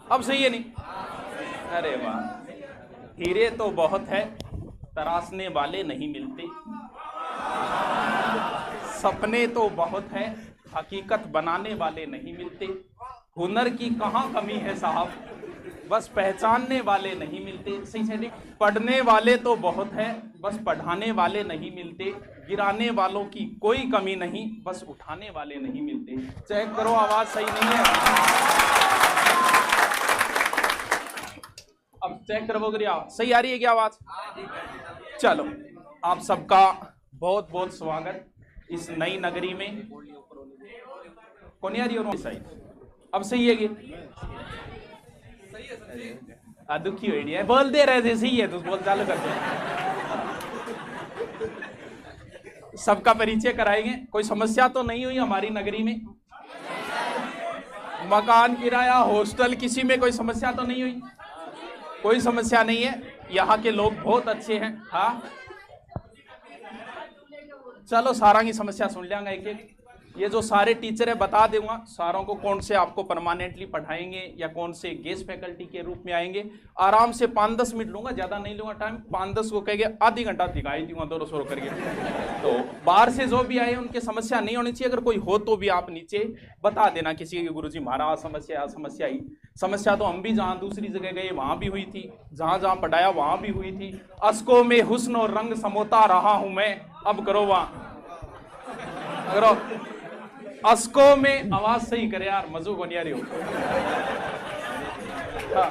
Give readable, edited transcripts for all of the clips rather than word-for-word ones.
अब सही है नहीं? अरे वाह, हीरे तो बहुत है, तराशने वाले नहीं मिलते। सपने तो बहुत है, हकीकत बनाने वाले नहीं मिलते। हुनर की कहाँ कमी है साहब, बस पहचानने वाले नहीं मिलते। सही से पढ़ने वाले तो बहुत है, बस पढ़ाने वाले नहीं मिलते। गिराने वालों की कोई कमी नहीं, बस उठाने वाले नहीं मिलते। चेक करो, आवाज सही नहीं है। अब चेक करो सही आ रही है क्या आवाज? चलो, आप सबका बहुत बहुत स्वागत इस नई नगरी में। कौन आ रही है सही? अब सही है कि दुखी हो नहीं है, बोल दे रहे थे सही है तो बोल चालू करते हैं। सबका परिचय कराएंगे। कोई समस्या तो नहीं हुई हमारी नगरी में? मकान किराया, हॉस्टल, किसी में कोई समस्या तो नहीं हुई? कोई समस्या नहीं है, यहाँ के लोग बहुत अच्छे हैं। हाँ चलो, सारा की समस्या सुन लेंगे एक एक। ये जो सारे टीचर है बता दूंगा सारों को, कौन से आपको परमानेंटली पढ़ाएंगे या कौन से गेस्ट फैकल्टी के रूप में आएंगे। आराम से 5-10 मिनट लूंगा, ज्यादा नहीं लूंगा टाइम। 5-10 को कहेंगे आधी घंटा दिखाई दूंगा दो सौ करके। तो बाहर से जो भी आए उनकी समस्या नहीं होनी चाहिए। अगर कोई हो तो भी आप नीचे बता देना किसी के, गुरुजी हमारा समस्या ही। समस्या तो हम भी जहाँ दूसरी जगह गए वहां भी हुई थी, जहां जहां पढ़ाया वहां भी हुई थी। अशकों में हुस्न और रंग समोता रहा हूं मैं, अब करो वहां करो। अशकों में, आवाज सही करे यार, मजो को नहीं आ रही हो। हाँ।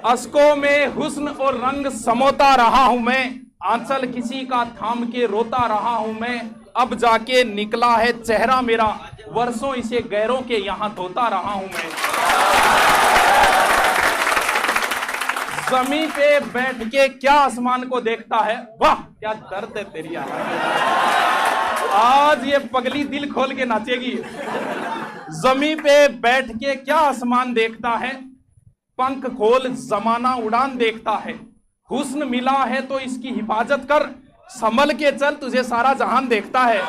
अशकों में हुस्न और रंग समोता रहा हूं मैं, आंचल किसी का थाम के रोता रहा हूं मैं। अब जाके निकला है चेहरा मेरा, वर्षों इसे गैरों के यहां धोता रहा हूं मैं। जमीन पे बैठ के क्या आसमान को देखता है, वाह क्या दर्द है तेरी यार। आज ये पगली दिल खोल के नाचेगी। जमीन पे बैठ के क्या आसमान देखता है, पंख खोल जमाना उड़ान देखता है। हुस्न मिला है तो इसकी हिफाजत कर, संभल के चल तुझे सारा जहान देखता है।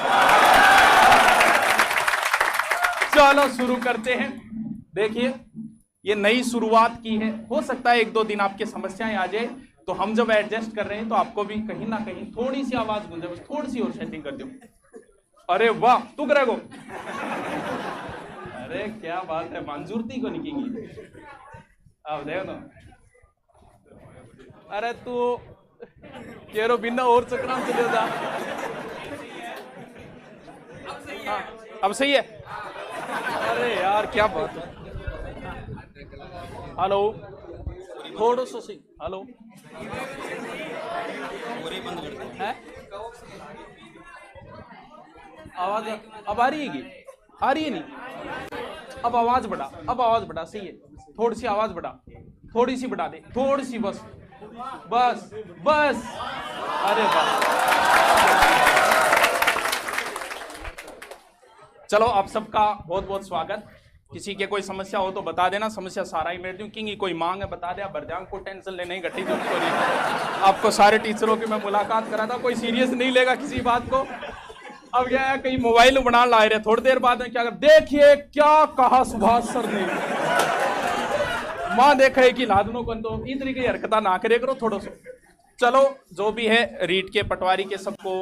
चलो शुरू करते हैं। देखिए ये नई शुरुआत की है, हो सकता है 1-2 दिन आपके समस्याएं आ जाए, तो हम जब एडजस्ट कर रहे हैं तो आपको भी कहीं ना कहीं थोड़ी सी आवाज गूंजे, बस थोड़ी सी और सेटिंग कर दो। अरे वाह तू करेगो, अरे क्या बात है, मंजूरती को निकेगी। अब देखो तो, अरे तू केरो बिना और चक्राम चले जा। हाँ, अब सही है। अरे यार क्या बात है। हेलो, थोड़ा सा सही। हेलो, बंद कर दो है। आवाज अब आ रही है कि आ रही है नहीं? अब आवाज बढ़ा, अब आवाज बढ़ा, सही है। थोड़ी सी आवाज बढ़ा, थोड़ी सी बढ़ा दे, थोड़ी सी, बस बस बस। अरे वाह, चलो आप सबका बहुत बहुत स्वागत। किसी के कोई समस्या हो तो बता देना, समस्या सारा ही मेट दूं। किंग कोई मांग है बता दे, बरजांग को टेंशन लेने ही घटी। आपको सारे टीचरों की मैं मुलाकात करा था, कोई सीरियस नहीं लेगा किसी बात को। अब क्या है, कहीं मोबाइल बना ला रहे, थोड़ी देर बाद में क्या कर, देखिए क्या कहा सुभाष सर ने, मां देखा है कि लादनों को तो इस तरीके की हरकता ना करे करो थोड़ा सा। चलो जो भी है, रीट के पटवारी के सबको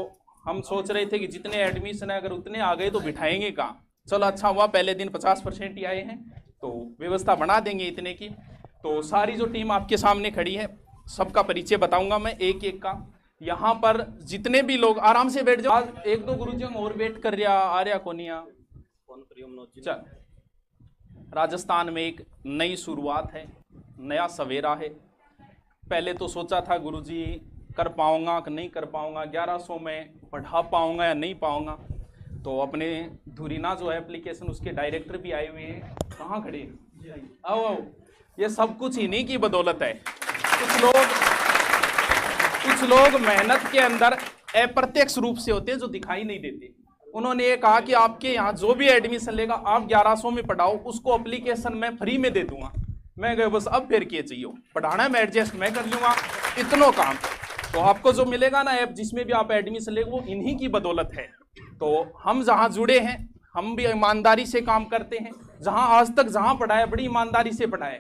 हम सोच रहे थे कि जितने एडमिशन है अगर उतने आ गए तो बिठाएंगे कहाँ। चलो अच्छा हुआ पहले दिन 50% ही आए हैं, तो व्यवस्था बना देंगे इतने की। तो सारी जो टीम आपके सामने खड़ी है सबका परिचय बताऊंगा मैं एक एक का। यहाँ पर जितने भी लोग आराम से बैठ जाओ। 1-2 गुरुजी और वेट कर रहा आ रहा कोनिया। चल, राजस्थान में एक नई शुरुआत है, नया सवेरा है। पहले तो सोचा था गुरुजी कर पाऊंगा कि नहीं कर पाऊंगा, 1100 में पढ़ा पाऊंगा या नहीं पाऊंगा। तो अपने धुरीना जो है एप्लीकेशन, उसके डायरेक्टर भी आए हुए हैं। कहाँ खड़े हैं? आओ आओ। ये सब कुछ इन्हीं की बदौलत है। कुछ लोग मेहनत के अंदर अप्रत्यक्ष रूप से होते हैं जो दिखाई नहीं देते। उन्होंने ये कहा कि आपके यहाँ जो भी एडमिशन लेगा आप 1100 में पढ़ाओ, उसको एप्लीकेशन मैं फ्री में दे दूंगा। मैं गए बस अब फिर किए चाहिए, पढ़ाना मैं एडजस्ट मैं कर लूंगा, इतना काम। तो आपको जो मिलेगा ना ऐप जिसमें भी आप एडमिशन लेंगे वो इन्हीं की बदौलत है। तो हम जहाँ जुड़े हैं हम भी ईमानदारी से काम करते हैं। जहां आज तक जहां पढ़ाया बड़ी ईमानदारी से पढ़ाया,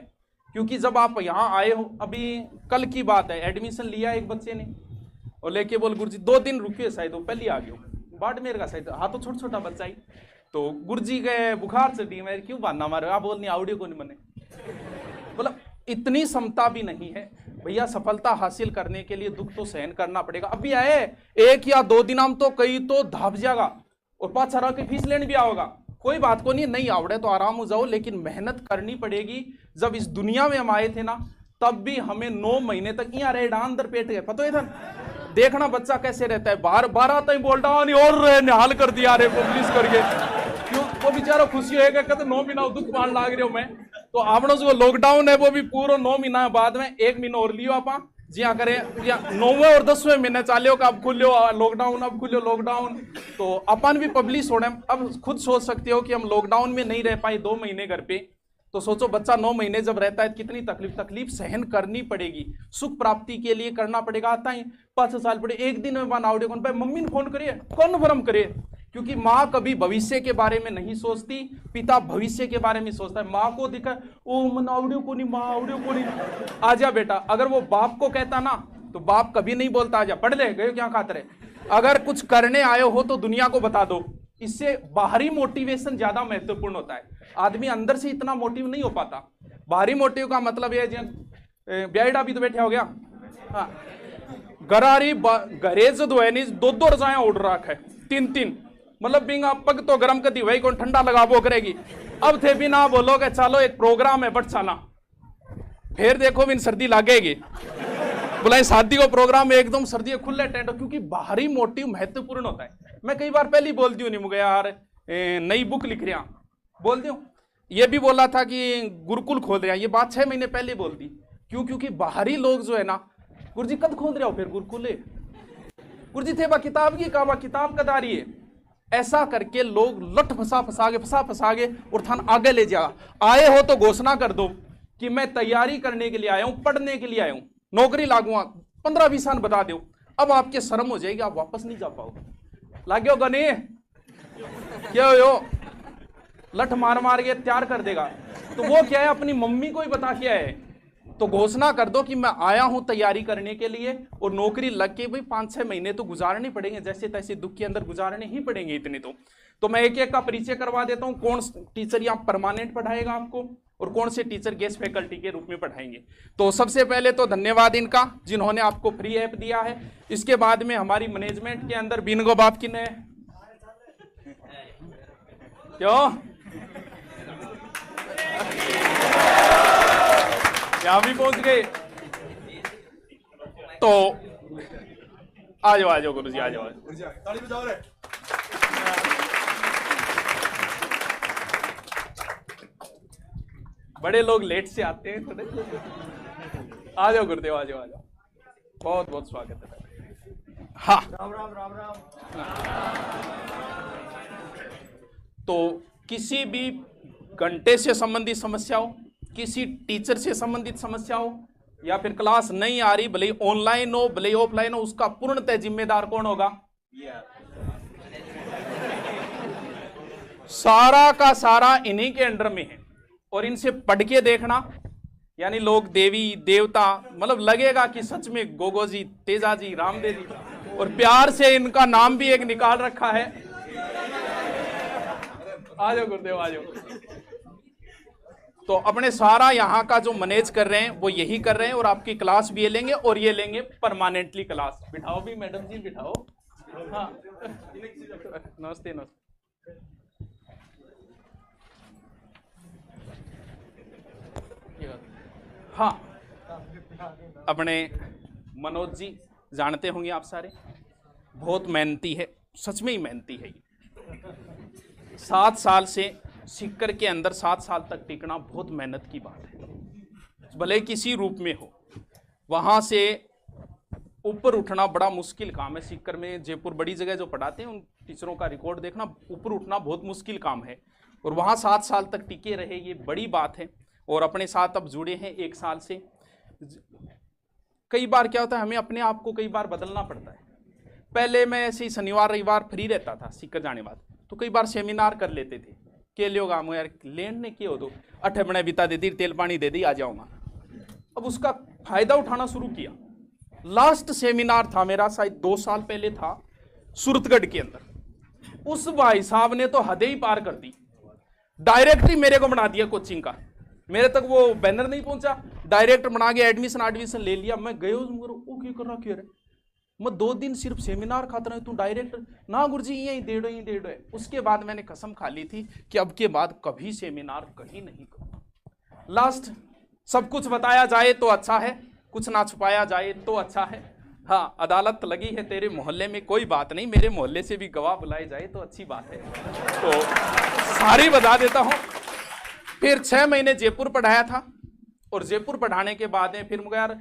क्योंकि जब आप यहाँ आए हो, अभी कल की बात है, एडमिशन लिया एक बच्चे ने और लेके बोल गुरुजी 2 दिन रुकिए, शायद वो पहले आ गयो बाड़मेर का, शायद हाँ तो छोटा छोटा बच्चा ही, तो गुरुजी गए बुखार चढ़ी, मैं क्यों बहाना मारे, आप बोल नहीं ऑडियो को नहीं बने, बोला इतनी क्षमता भी नहीं है भैया, सफलता हासिल करने के लिए दुख तो सहन करना पड़ेगा। अभी आए 1 या 2 दिन हम तो कई तो धाप जाएगा और 5 की फीस लेने भी आओगा, कोई बात को नहीं आवड़े तो आराम हो जाओ, लेकिन मेहनत करनी पड़ेगी। जब इस दुनिया में हम आए थे ना, तब भी हमें 9 महीने तक यहाँ रहे अंदर पेट गए, पता है था, देखना बच्चा कैसे रहता है, बाहर 12 तक बोल रहा नहीं और निहाल कर दिया रे पुलिस करके, क्यों वो बेचारा खुशी होएगा, कहते 9 महीना दुख पान लाग रहे हो मैं, तो आपने जो लॉकडाउन है वो भी पूरा 9 महीना बाद में 1 महीना और लियो आप जिया करें, या 9वें और 10वें महीने चालियो का अब खुल्यो लॉकडाउन, अब खुल्यो लॉकडाउन, तो अपन भी पब्लिश होने, अब खुद सोच सकते हो कि हम लॉकडाउन में नहीं रह पाए 2 महीने घर पे, तो सोचो बच्चा 9 महीने जब रहता है कितनी तकलीफ सहन करनी पड़ेगी, सुख प्राप्ति के लिए करना पड़ेगा। आता ही 5 साल पड़े, एक दिन में बनाओ कौन, मम्मी ने फोन करिए कन्फर्म करिए, क्योंकि माँ कभी भविष्य के बारे में नहीं सोचती, पिता भविष्य के बारे में सोचता है। माँ को दिखा ओ मन आवड़ियो को नहीं, माँ आवड़ियो को नहीं, आजा बेटा, अगर वो बाप को कहता ना तो बाप कभी नहीं बोलता आजा पढ़ ले, गए क्या खाते रहे, अगर कुछ करने आए हो तो दुनिया को बता दो, इससे बाहरी मोटिवेशन ज्यादा महत्वपूर्ण होता है, आदमी अंदर से इतना मोटिव नहीं हो पाता। बाहरी मोटिव का मतलब है ब्याइडा भी तो बैठा हो गया, हाँ गरारी गरेज दो है नहीं, 2 रजाया उड़ रखा है, 3 मतलब बिंगा पग तो गर्म कर दी वही कौन ठंडा लगा वो करेगी। अब थे भी ना बोलोगे चलो एक प्रोग्राम है बट चला, फिर देखो बिन सर्दी लगेगी, बोला शादी को प्रोग्राम है एकदम सर्दी खुले टेंट, क्योंकि बाहरी मोटिव महत्वपूर्ण होता है। मैं कई बार पहले ही बोलती हूँ, नहीं मुझे यार नई बुक लिख रहा बोल दूं, ये भी बोला था कि गुरुकुल खोल रहे हैं, ये बात 6 महीने पहले बोल दी, क्यों, क्योंकि बाहरी लोग जो है ना, गुरुजी कद खोल रहे हो फिर गुरुकुल, गुरुजी थे बा किताब की कहा किताब कदारी है, ऐसा करके लोग लट फंसा के और थान आगे ले जा। आए हो तो घोषणा कर दो कि मैं तैयारी करने के लिए आया हूं, पढ़ने के लिए आया हूं, नौकरी लागूंगा, 15-20 साल बता दो, अब आपके शर्म हो जाएगी, आप वापस नहीं जा पाओगे, लागो गने क्या हो लठ मार के तैयार कर देगा, तो वो क्या है अपनी मम्मी को ही बता के आए, तो घोषणा कर दो कि मैं आया हूं तैयारी करने के लिए, और नौकरी लग के भाई 5-6 महीने तो गुजारने पड़ेंगे, जैसे तैसे दुख के अंदर गुजारने ही पड़ेंगे इतने तो मैं एक एक का परिचय करवा देता हूं, कौन टीचर यहाँ परमानेंट पढ़ाएगा आपको और कौन से टीचर गेस्ट फैकल्टी के रूप में पढ़ाएंगे। तो सबसे पहले तो धन्यवाद इनका जिन्होंने आपको फ्री ऐप दिया है। इसके बाद में हमारी मैनेजमेंट के अंदर बिनगो बाप की ने क्यों यहां भी पहुंच गए, तो आ जाओ गुरुजी आ जाओ। बड़े लोग लेट से आते हैं थोड़े, आ जाओ गुरुदेव आ जाओ, बहुत बहुत स्वागत है। हाँ राम। तो किसी भी घंटे से संबंधित समस्या हो, किसी टीचर से संबंधित समस्या हो, या फिर क्लास नहीं आ रही, भले ऑनलाइन हो भले ऑफलाइन हो, उसका पूर्णतः जिम्मेदार कौन होगा? सारा का सारा इन्हीं के अंडर में है। और इनसे पढ़ के देखना, यानी लोग देवी देवता मतलब लगेगा कि सच में गोगो जी, तेजा जी, रामदेव जी, और प्यार से इनका नाम भी एक निकाल रखा है। आ जाओ गुरुदेव आ जाओ। तो अपने सारा यहाँ का जो मैनेज कर रहे हैं वो यही कर रहे हैं, और आपकी क्लास भी ये लेंगे और ये लेंगे परमानेंटली क्लास। बिठाओ भी मैडम जी बिठाओ। हाँ नमस्ते नमस्ते। हाँ अपने मनोज जी जानते होंगे आप सारे, बहुत मेहनती है, सच में ही मेहनती है ये। 7 साल से सीकर के अंदर 7 साल तक टिकना बहुत मेहनत की बात है, भले किसी रूप में हो। वहाँ से ऊपर उठना बड़ा मुश्किल काम है। सीकर में जयपुर बड़ी जगह जो पढ़ाते हैं उन टीचरों का रिकॉर्ड देखना, ऊपर उठना बहुत मुश्किल काम है, और वहाँ 7 साल तक टिके रहे, ये बड़ी बात है। और अपने साथ अब जुड़े हैं 1 साल से। कई बार क्या होता है, हमें अपने आप को कई बार बदलना पड़ता है। पहले मैं ऐसे ही शनिवार रविवार फ्री रहता था सीकर जाने बाद, तो कई बार सेमिनार कर लेते थे, के लियो काम यार लेन ने क्यों दो अठे बने बिता दे दी तेल पानी दे दी आ जाऊंगा। अब उसका फायदा उठाना शुरू किया। लास्ट सेमिनार था मेरा शायद 2 साल पहले था सूरतगढ़ के अंदर। उस भाई साहब ने तो हदें ही पार कर दी, डायरेक्ट ही मेरे को बना दिया कोचिंग का। मेरे तक वो बैनर नहीं पहुंचा, डायरेक्ट बना के एडमिशन ले लिया। मैं गयो ओके कर रहा रे मैं 2 दिन सिर्फ सेमिनार खाता रहा तू डायरेक्ट ना गुरुजी यही डेढ़ो ही डेढ़ो है। उसके बाद मैंने कसम खा ली थी कि अब के बाद कभी सेमिनार कहीं नहीं करूँ। लास्ट सब कुछ बताया जाए तो अच्छा है, कुछ ना छुपाया जाए तो अच्छा है। हाँ अदालत लगी है तेरे मोहल्ले में कोई बात नहीं, मेरे मोहल्ले से भी गवाह बुलाए जाए तो अच्छी बात है। तो सारी बता देता हूँ। फिर 6 महीने जयपुर पढ़ाया था और जयपुर पढ़ाने के बाद फिर मुझे यार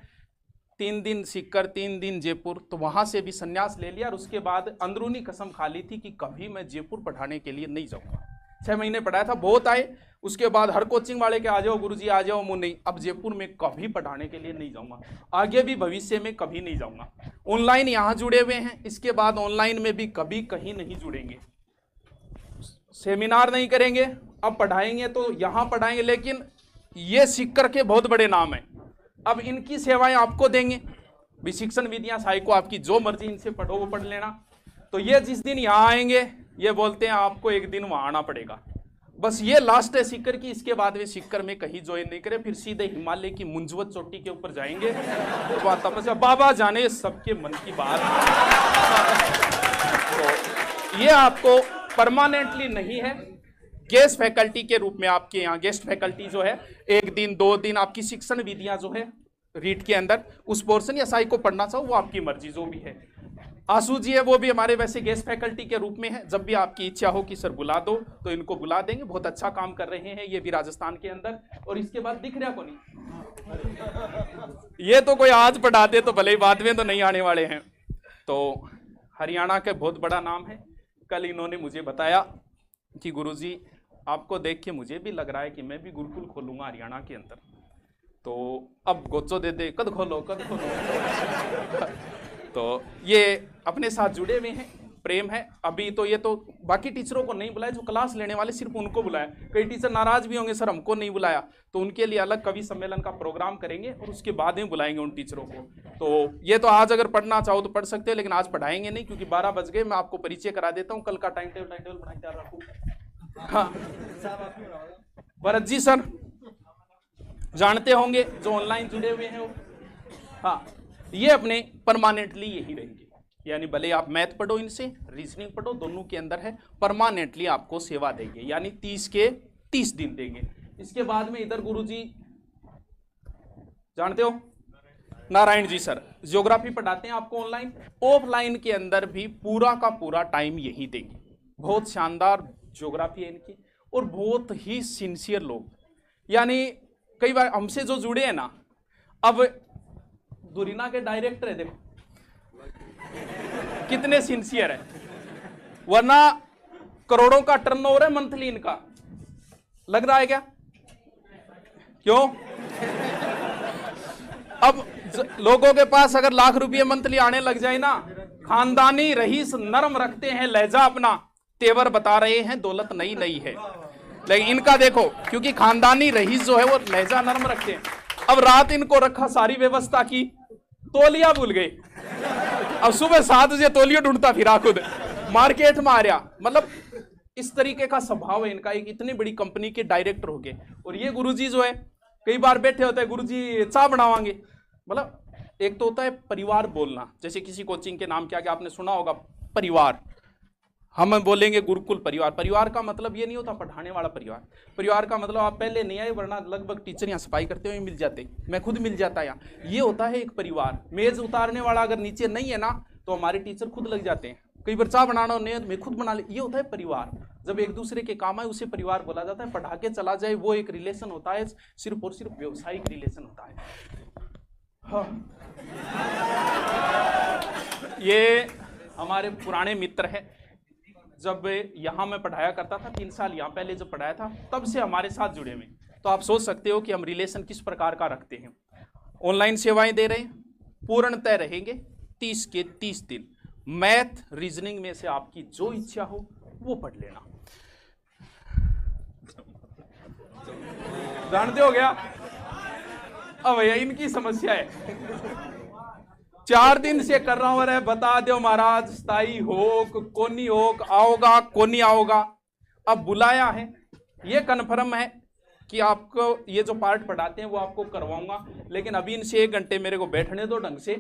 3 दिन सीकर 3 दिन जयपुर, तो वहां से भी संन्यास ले लिया और उसके बाद अंदरूनी कसम खा ली थी कि कभी मैं जयपुर पढ़ाने के लिए नहीं जाऊंगा। 6 महीने पढ़ाया था, बहुत आए। उसके बाद हर कोचिंग वाले के आ जाओ गुरुजी आ जाओ, मुझे नहीं, अब जयपुर में कभी पढ़ाने के लिए नहीं जाऊंगा, आगे भी भविष्य में कभी नहीं जाऊंगा। ऑनलाइन यहाँ जुड़े हुए हैं, इसके बाद ऑनलाइन में भी कभी कहीं नहीं जुड़ेंगे, सेमिनार नहीं करेंगे। अब पढ़ाएंगे तो यहाँ पढ़ाएंगे, लेकिन ये सीकर के बहुत बड़े नाम है। अब इनकी सेवाएं आपको देंगे, शिक्षण विधियां साई को आपकी जो मर्जी इनसे पढ़ो वो पढ़ लेना। तो ये जिस दिन यहाँ आएंगे ये बोलते हैं आपको एक दिन वहां आना पड़ेगा, बस ये लास्ट है सीकर की। इसके बाद वे सीकर में कहीं ज्वाइन नहीं करे, फिर सीधे हिमालय की मुंजवत चोटी के ऊपर जाएंगे। वहां तपस्या बाबा जाने सबके मन की बात। तो ये आपको परमानेंटली नहीं है, गेस्ट फैकल्टी के रूप में आपके यहाँ गेस्ट फैकल्टी जो है 1 दिन 2 दिन आपकी शिक्षण विधियां जो है रीट के अंदर उस पोर्शन या साई को पढ़ना चाहो वो आपकी मर्जी जो भी है। आशु जी है वो भी हमारे वैसे गेस्ट फैकल्टी के रूप में है। जब भी आपकी इच्छा हो कि सर बुला दो तो इनको बुला देंगे, बहुत अच्छा काम कर रहे हैं ये भी राजस्थान के अंदर। और इसके बाद दिख रहा को नहीं, ये तो कोई आज पढ़ाते तो भले ही बाद में तो नहीं आने वाले हैं। तो हरियाणा का बहुत बड़ा नाम है। कल इन्होंने मुझे बताया कि गुरुजी आपको देख के मुझे भी लग रहा है कि मैं भी गुरुकुल खोलूंगा हरियाणा के अंदर। तो अब गोचो दे दे कद खोलो कद खोलो। तो ये अपने साथ जुड़े हुए हैं, प्रेम है। अभी तो ये तो बाकी टीचरों को नहीं बुलाया, जो क्लास लेने वाले सिर्फ उनको बुलाया। कई टीचर नाराज भी होंगे सर हमको नहीं बुलाया, तो उनके लिए अलग कवि सम्मेलन का प्रोग्राम करेंगे और उसके बाद में बुलाएंगे उन टीचरों को। तो ये तो आज अगर पढ़ना चाहो तो पढ़ सकते हो, लेकिन आज पढ़ाएंगे नहीं क्योंकि 12 बज गए। मैं आपको परिचय करा देता हूँ, कल का टाइम टेबल बना के तैयार रखूँ। हाँ भरत जी सर जानते होंगे जो ऑनलाइन जुड़े हुए हैं वो। हाँ ये अपने परमानेंटली यही रहेंगे, यानी भले आप मैथ पढ़ो इनसे, रीजनिंग पढ़ो, दोनों के अंदर है, परमानेंटली आपको सेवा देंगे, यानी 30 के 30 दिन देंगे। इसके बाद में इधर गुरुजी जानते हो नारायण जी सर ज्योग्राफी पढ़ाते हैं आपको ऑनलाइन, ऑफलाइन के अंदर भी पूरा का पूरा टाइम यही देंगे। बहुत शानदार ज्योग्राफी है इनकी और बहुत ही सिंसियर लोग, यानी कई बार हमसे जो जुड़े हैं ना, अब दुरीना के डायरेक्टर है देखो कितने सिंसियर है, वरना करोड़ों का टर्नओवर है मंथली इनका। लग रहा है क्या? क्यों? अब लोगों के पास अगर लाख रुपये मंथली आने लग जाए ना, खानदानी रईस नरम रखते हैं लहजा अपना, तेवर बता रहे हैं दौलत नई नई है। लेकिन इनका देखो, क्योंकि खानदानी रईस जो है वो लहजा नरम रखते हैं। अब रात इनको रखा सारी व्यवस्था की, तोलिया भूल गए। अब सुबह 7 बजे तोलियो ढूंढता फिरा खुद मार्केट में आ रहा। मतलब इस तरीके का स्वभाव है इनका, एक इतनी बड़ी कंपनी के डायरेक्टर हो गए। और ये गुरुजी जो है कई बार बैठे होते हैं, गुरुजी चाय बनावांगे। मतलब एक तो होता है परिवार बोलना, जैसे किसी कोचिंग के नाम क्या क्या आपने सुना होगा, परिवार। हम बोलेंगे गुरुकुल परिवार। परिवार का मतलब ये नहीं होता पढ़ाने वाला परिवार। परिवार का मतलब आप पहले नहीं आए, वरना लगभग टीचर यहाँ सफाई करते हुए मिल जाते, मैं खुद मिल जाता यहाँ। ये होता है एक परिवार। मेज उतारने वाला अगर नीचे नहीं है ना, तो हमारे टीचर खुद लग जाते हैं। कई बार चाय बनाना नहीं मैं खुद बना ले। ये होता है परिवार। जब एक दूसरे के काम आए उसे परिवार बोला जाता है। पढ़ा के चला जाए वो एक रिलेशन होता है, सिर्फ और सिर्फ व्यवसायिक रिलेशन होता है। हाँ। ये हमारे पुराने मित्र हैं। जब यहाँ मैं पढ़ाया करता था 3 साल यहाँ पहले जब पढ़ाया था, तब से हमारे साथ जुड़े हुए। तो आप सोच सकते हो कि हम रिलेशन किस प्रकार का रखते हैं। ऑनलाइन सेवाएं दे रहे हैं, पूर्णतः रहेंगे 30 के 30 दिन। मैथ रीजनिंग में से आपकी जो इच्छा हो वो पढ़ लेना। जानते हो क्या? अब भैया इनकी समस्या है, 4 दिन से कर रहा हूं, अरे बता दो महाराज स्थाई हो कोनी हो, आओगा कोनी आओगा। अब बुलाया है, ये कन्फर्म है कि आपको ये जो पार्ट पढ़ाते हैं वो आपको करवाऊंगा, लेकिन अभी इनसे 1 घंटे मेरे को बैठने दो ढंग से,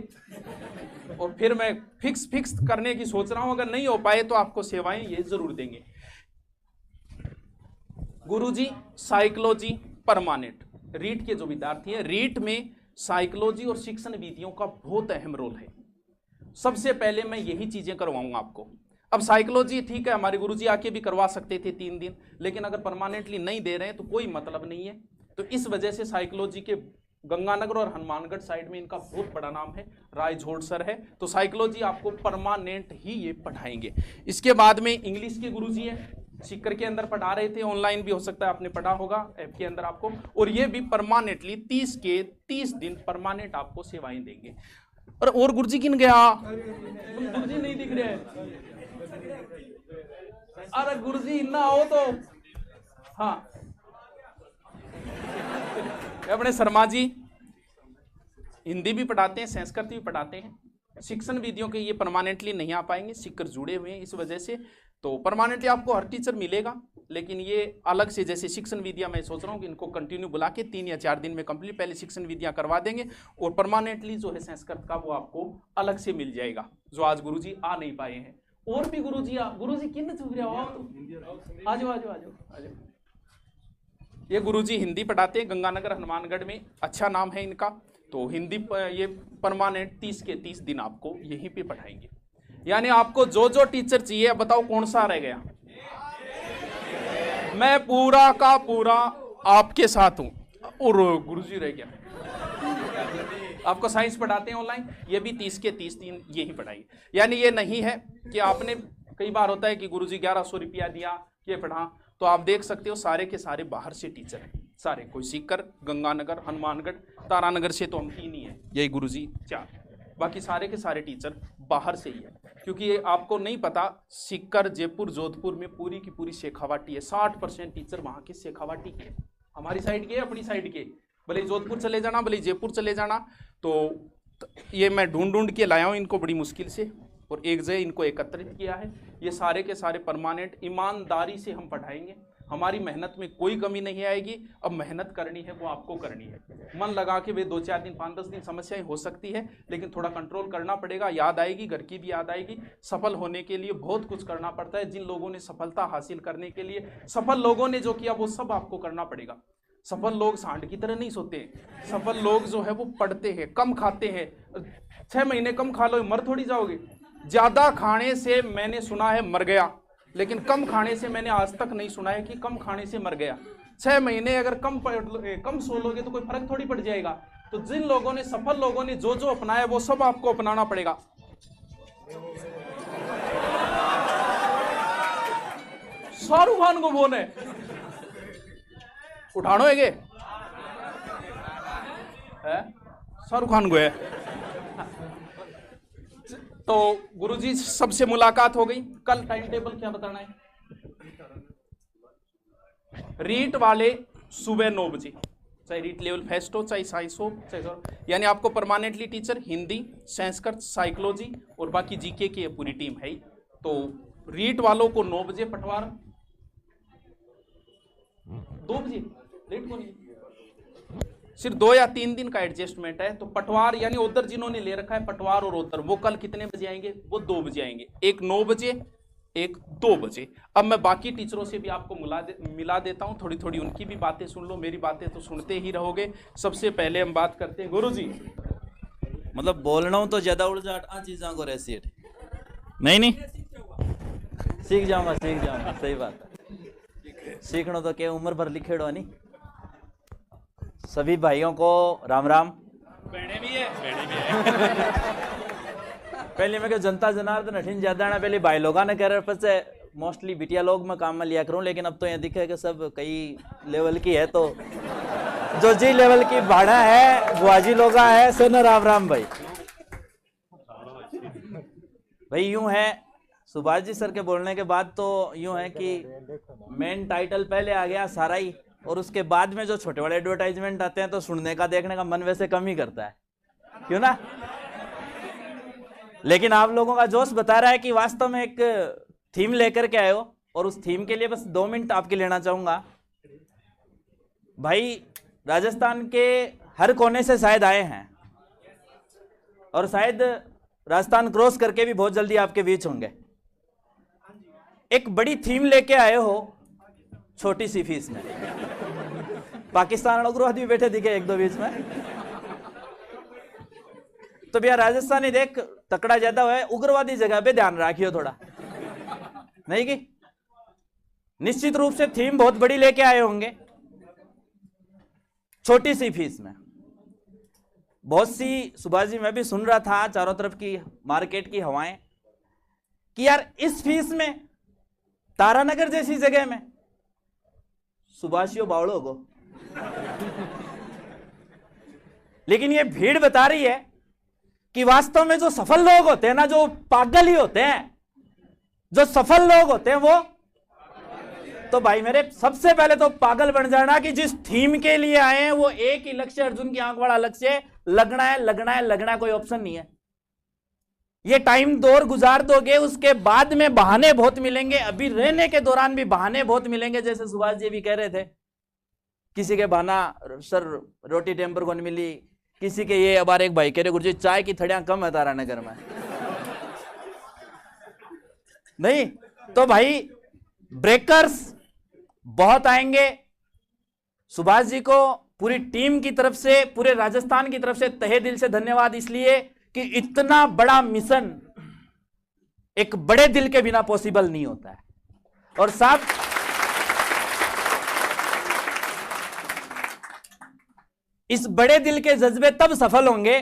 और फिर मैं फिक्स करने की सोच रहा हूं। अगर नहीं हो पाए तो आपको सेवाएं ये जरूर देंगे। गुरुजी साइकोलॉजी परमानेंट रीट के जो विद्यार्थी हैं, रीट में साइकोलॉजी और शिक्षण विधियों का बहुत अहम रोल है। सबसे पहले मैं यही चीजें करवाऊंगा आपको। अब साइकोलॉजी ठीक है, हमारे गुरुजी आके भी करवा सकते थे 3 दिन, लेकिन अगर परमानेंटली नहीं दे रहे हैं तो कोई मतलब नहीं है। तो इस वजह से साइकोलॉजी के गंगानगर और हनुमानगढ़ साइड में इनका बहुत बड़ा नाम है, राय झोड़ सर है, तो साइकोलॉजी आपको परमानेंट ही ये पढ़ाएंगे। इसके बाद में इंग्लिश के गुरुजी है, सीकर के अंदर पढ़ा रहे थे, ऑनलाइन भी हो सकता है आपने पढ़ा होगा ऐप के अंदर आपको, और ये भी परमानेंटली 30 दिन परमानेंट आपको सेवाएं देंगे। और गुरुजी किन गया? गुरुजी नहीं दिख रहे हैं। अरे गुरुजी ना हो तो हाँ, अपने शर्मा जी हिंदी भी पढ़ाते हैं, संस्कृत भी पढ़ाते हैं। शिक्षण विधियों के ये परमानेंटली नहीं आ पाएंगे, सीकर जुड़े हुए हैं इस वजह से, तो परमानेंटली आपको हर टीचर मिलेगा, लेकिन ये अलग से जैसे शिक्षण विधियां मैं सोच रहा हूँ कि इनको कंटिन्यू बुला के 3 या 4 दिन में कंप्लीट पहले शिक्षण विधियां करवा देंगे, और परमानेंटली जो है संस्कृत का वो आपको अलग से मिल जाएगा, जो आज गुरुजी आ नहीं पाए हैं। और भी गुरुजी किन चुप रहे हो, आ जाओ। ये गुरुजी हिंदी पढ़ाते हैं, गंगानगर हनुमानगढ़ में अच्छा नाम है इनका, तो हिंदी ये परमानेंट 30 के 30 दिन आपको यहीं पे पढ़ाएंगे। यानी आपको जो जो टीचर चाहिए, बताओ कौन सा रह गया? मैं पूरा का पूरा आपके साथ हूं, और गुरुजी रह गया। आपको साइंस पढ़ाते हैं ऑनलाइन, ये भी 30 के 30 दिन यही पढ़ाएंगे। यानी ये नहीं है कि आपने, कई बार होता है कि गुरुजी 1100 रुपया दिया ये पढ़ा, तो आप देख सकते हो सारे के सारे बाहर से टीचर हैं, सारे, कोई सीकर, गंगानगर, हनुमानगढ़, तारानगर से तो हम 3 ही हैं, यही गुरुजी 4, बाकी सारे के सारे टीचर बाहर से ही है। क्योंकि आपको नहीं पता, सीकर, जयपुर, जोधपुर में पूरी की पूरी शेखावाटी है, 60% टीचर वहाँ के शेखावाटी के, हमारी साइड के, अपनी साइड के, भले जोधपुर चले जाना, भले जयपुर चले जाना। तो ये मैं ढूंढ के लाया हूँ इनको बड़ी मुश्किल से, और एक जगह इनको एकत्रित किया है। ये सारे के सारे परमानेंट ईमानदारी से हम पढ़ाएंगे, हमारी मेहनत में कोई कमी नहीं आएगी। अब मेहनत करनी है वो आपको करनी है, मन लगा के वे 2-4 दिन 5-10 दिन समस्याएं हो सकती है, लेकिन थोड़ा कंट्रोल करना पड़ेगा। याद आएगी, घर की भी याद आएगी। सफल होने के लिए बहुत कुछ करना पड़ता है। जिन लोगों ने सफलता हासिल करने के लिए, सफल लोगों ने जो किया वो सब आपको करना पड़ेगा। सफल लोग सांड की तरह नहीं सोते, सफल लोग जो है वो पढ़ते हैं, कम खाते हैं। 6 महीने कम खा लो, मर थोड़ी जाओगे। ज्यादा खाने से मैंने सुना है मर गया, लेकिन कम खाने से मैंने आज तक नहीं सुना है कि कम खाने से मर गया। 6 महीने अगर कम सो लोगे तो कोई फर्क थोड़ी पड़ जाएगा। तो जिन लोगों ने, सफल लोगों ने जो जो अपनाया वो सब आपको अपनाना पड़ेगा। शाहरुख खान को बोले उठानो है, शाहरुख खान को है। तो गुरुजी सबसे मुलाकात हो गई। कल टाइम टेबल क्या बताना है? रीट वाले सुबह 9 बजे, चाहे रीट लेवल फेस्ट हो, चाहे साइंस हो, चाहे, यानी आपको permanently teacher Hindi, Sanskrit, psychology और बाकी जीके की पूरी टीम है। तो रीट वालों को 9 बजे, पटवार 2 बजे, लेट को नहीं, सिर्फ 2 या 3 दिन का एडजस्टमेंट है। तो पटवार यानी उधर जिन्होंने ले रखा है पटवार और उधर, वो कल कितने बजे आएंगे? वो 2 बजे आएंगे, एक 9 बजे, एक 2 बजे। अब मैं बाकी टीचरों से भी आपको मिला देता हूं, थोड़ी थोड़ी उनकी भी बातें सुन लो, मेरी बातें तो सुनते ही रहोगे। सबसे पहले हम बात करते हैं गुरुजी, मतलब बोलना हूं तो ज्यादा उलझा चीजा को रहती नहीं सीख जाऊंगा सही बात है। सीखना तो क्या उम्र भर लिखेड़ो नहीं। सभी भाइयों को राम राम। बहने भी है पहले मैं जनता जनार्दन अठिन ज्यादा पहले भाई लोग ने कह रहे थे मोस्टली बिटिया लोग मैं काम में लिया करूं, लेकिन अब तो यहाँ दिखे कि सब कई लेवल की है, तो जो जी लेवल की भाड़ा है वो आजी लोग है। सर राम राम भाई। भाई यूं है, सुभाष जी सर के बोलने के बाद तो यूं है कि मेन टाइटल पहले आ गया सारा ही, और उसके बाद में जो छोटे बड़े एडवर्टाइजमेंट आते हैं तो सुनने का देखने का मन वैसे कम ही करता है, क्यों ना? लेकिन आप लोगों का जोश बता रहा है कि वास्तव में एक थीम लेकर के आए हो, और उस थीम के लिए बस 2 मिनट आपके लेना चाहूंगा। भाई राजस्थान के हर कोने से शायद आए हैं, और शायद राजस्थान क्रॉस करके भी बहुत जल्दी आपके बीच होंगे। एक बड़ी थीम लेके आए हो छोटी सी फीस में। पाकिस्तान उग्रवादी भी बैठे दिखे 1-2 बीच में, तो भैया राजस्थानी देख तकड़ा ज्यादा हुआ है, उग्रवादी जगह पे ध्यान रखियो थोड़ा, नहीं कि निश्चित रूप से थीम बहुत बड़ी लेके आए होंगे छोटी सी फीस में। बहुत सी, सुभाष जी मैं भी सुन रहा था चारों तरफ की मार्केट की हवाएं कि यार इस फीस में तारानगर जैसी जगह में सुभाषियों बावड़ों को, लेकिन ये भीड़ बता रही है कि वास्तव में जो सफल लोग होते हैं ना, जो पागल ही होते हैं, जो सफल लोग होते हैं वो, तो भाई मेरे सबसे पहले तो पागल बन जाना कि जिस थीम के लिए आए हैं वो एक ही लक्ष्य, अर्जुन की आंख वाला लक्ष्य, लगना है लगना है लगना है, कोई ऑप्शन नहीं है। ये टाइम दौर गुजार दोगे, उसके बाद में बहाने बहुत मिलेंगे, अभी रहने के दौरान भी बहाने बहुत मिलेंगे। जैसे सुभाष जी भी कह रहे थे, किसी के बहाना सर रोटी टेम्पर को नहीं मिली, किसी के ये। अब एक भाई कह रहे गुरुजी चाय की थड़ियां कम है तारानगर में, नहीं तो भाई ब्रेकर्स बहुत आएंगे। सुभाष जी को पूरी टीम की तरफ से, पूरे राजस्थान की तरफ से तहे दिल से धन्यवाद, इसलिए कि इतना बड़ा मिशन एक बड़े दिल के बिना पॉसिबल नहीं होता है। और साहब इस बड़े दिल के जज्बे तब सफल होंगे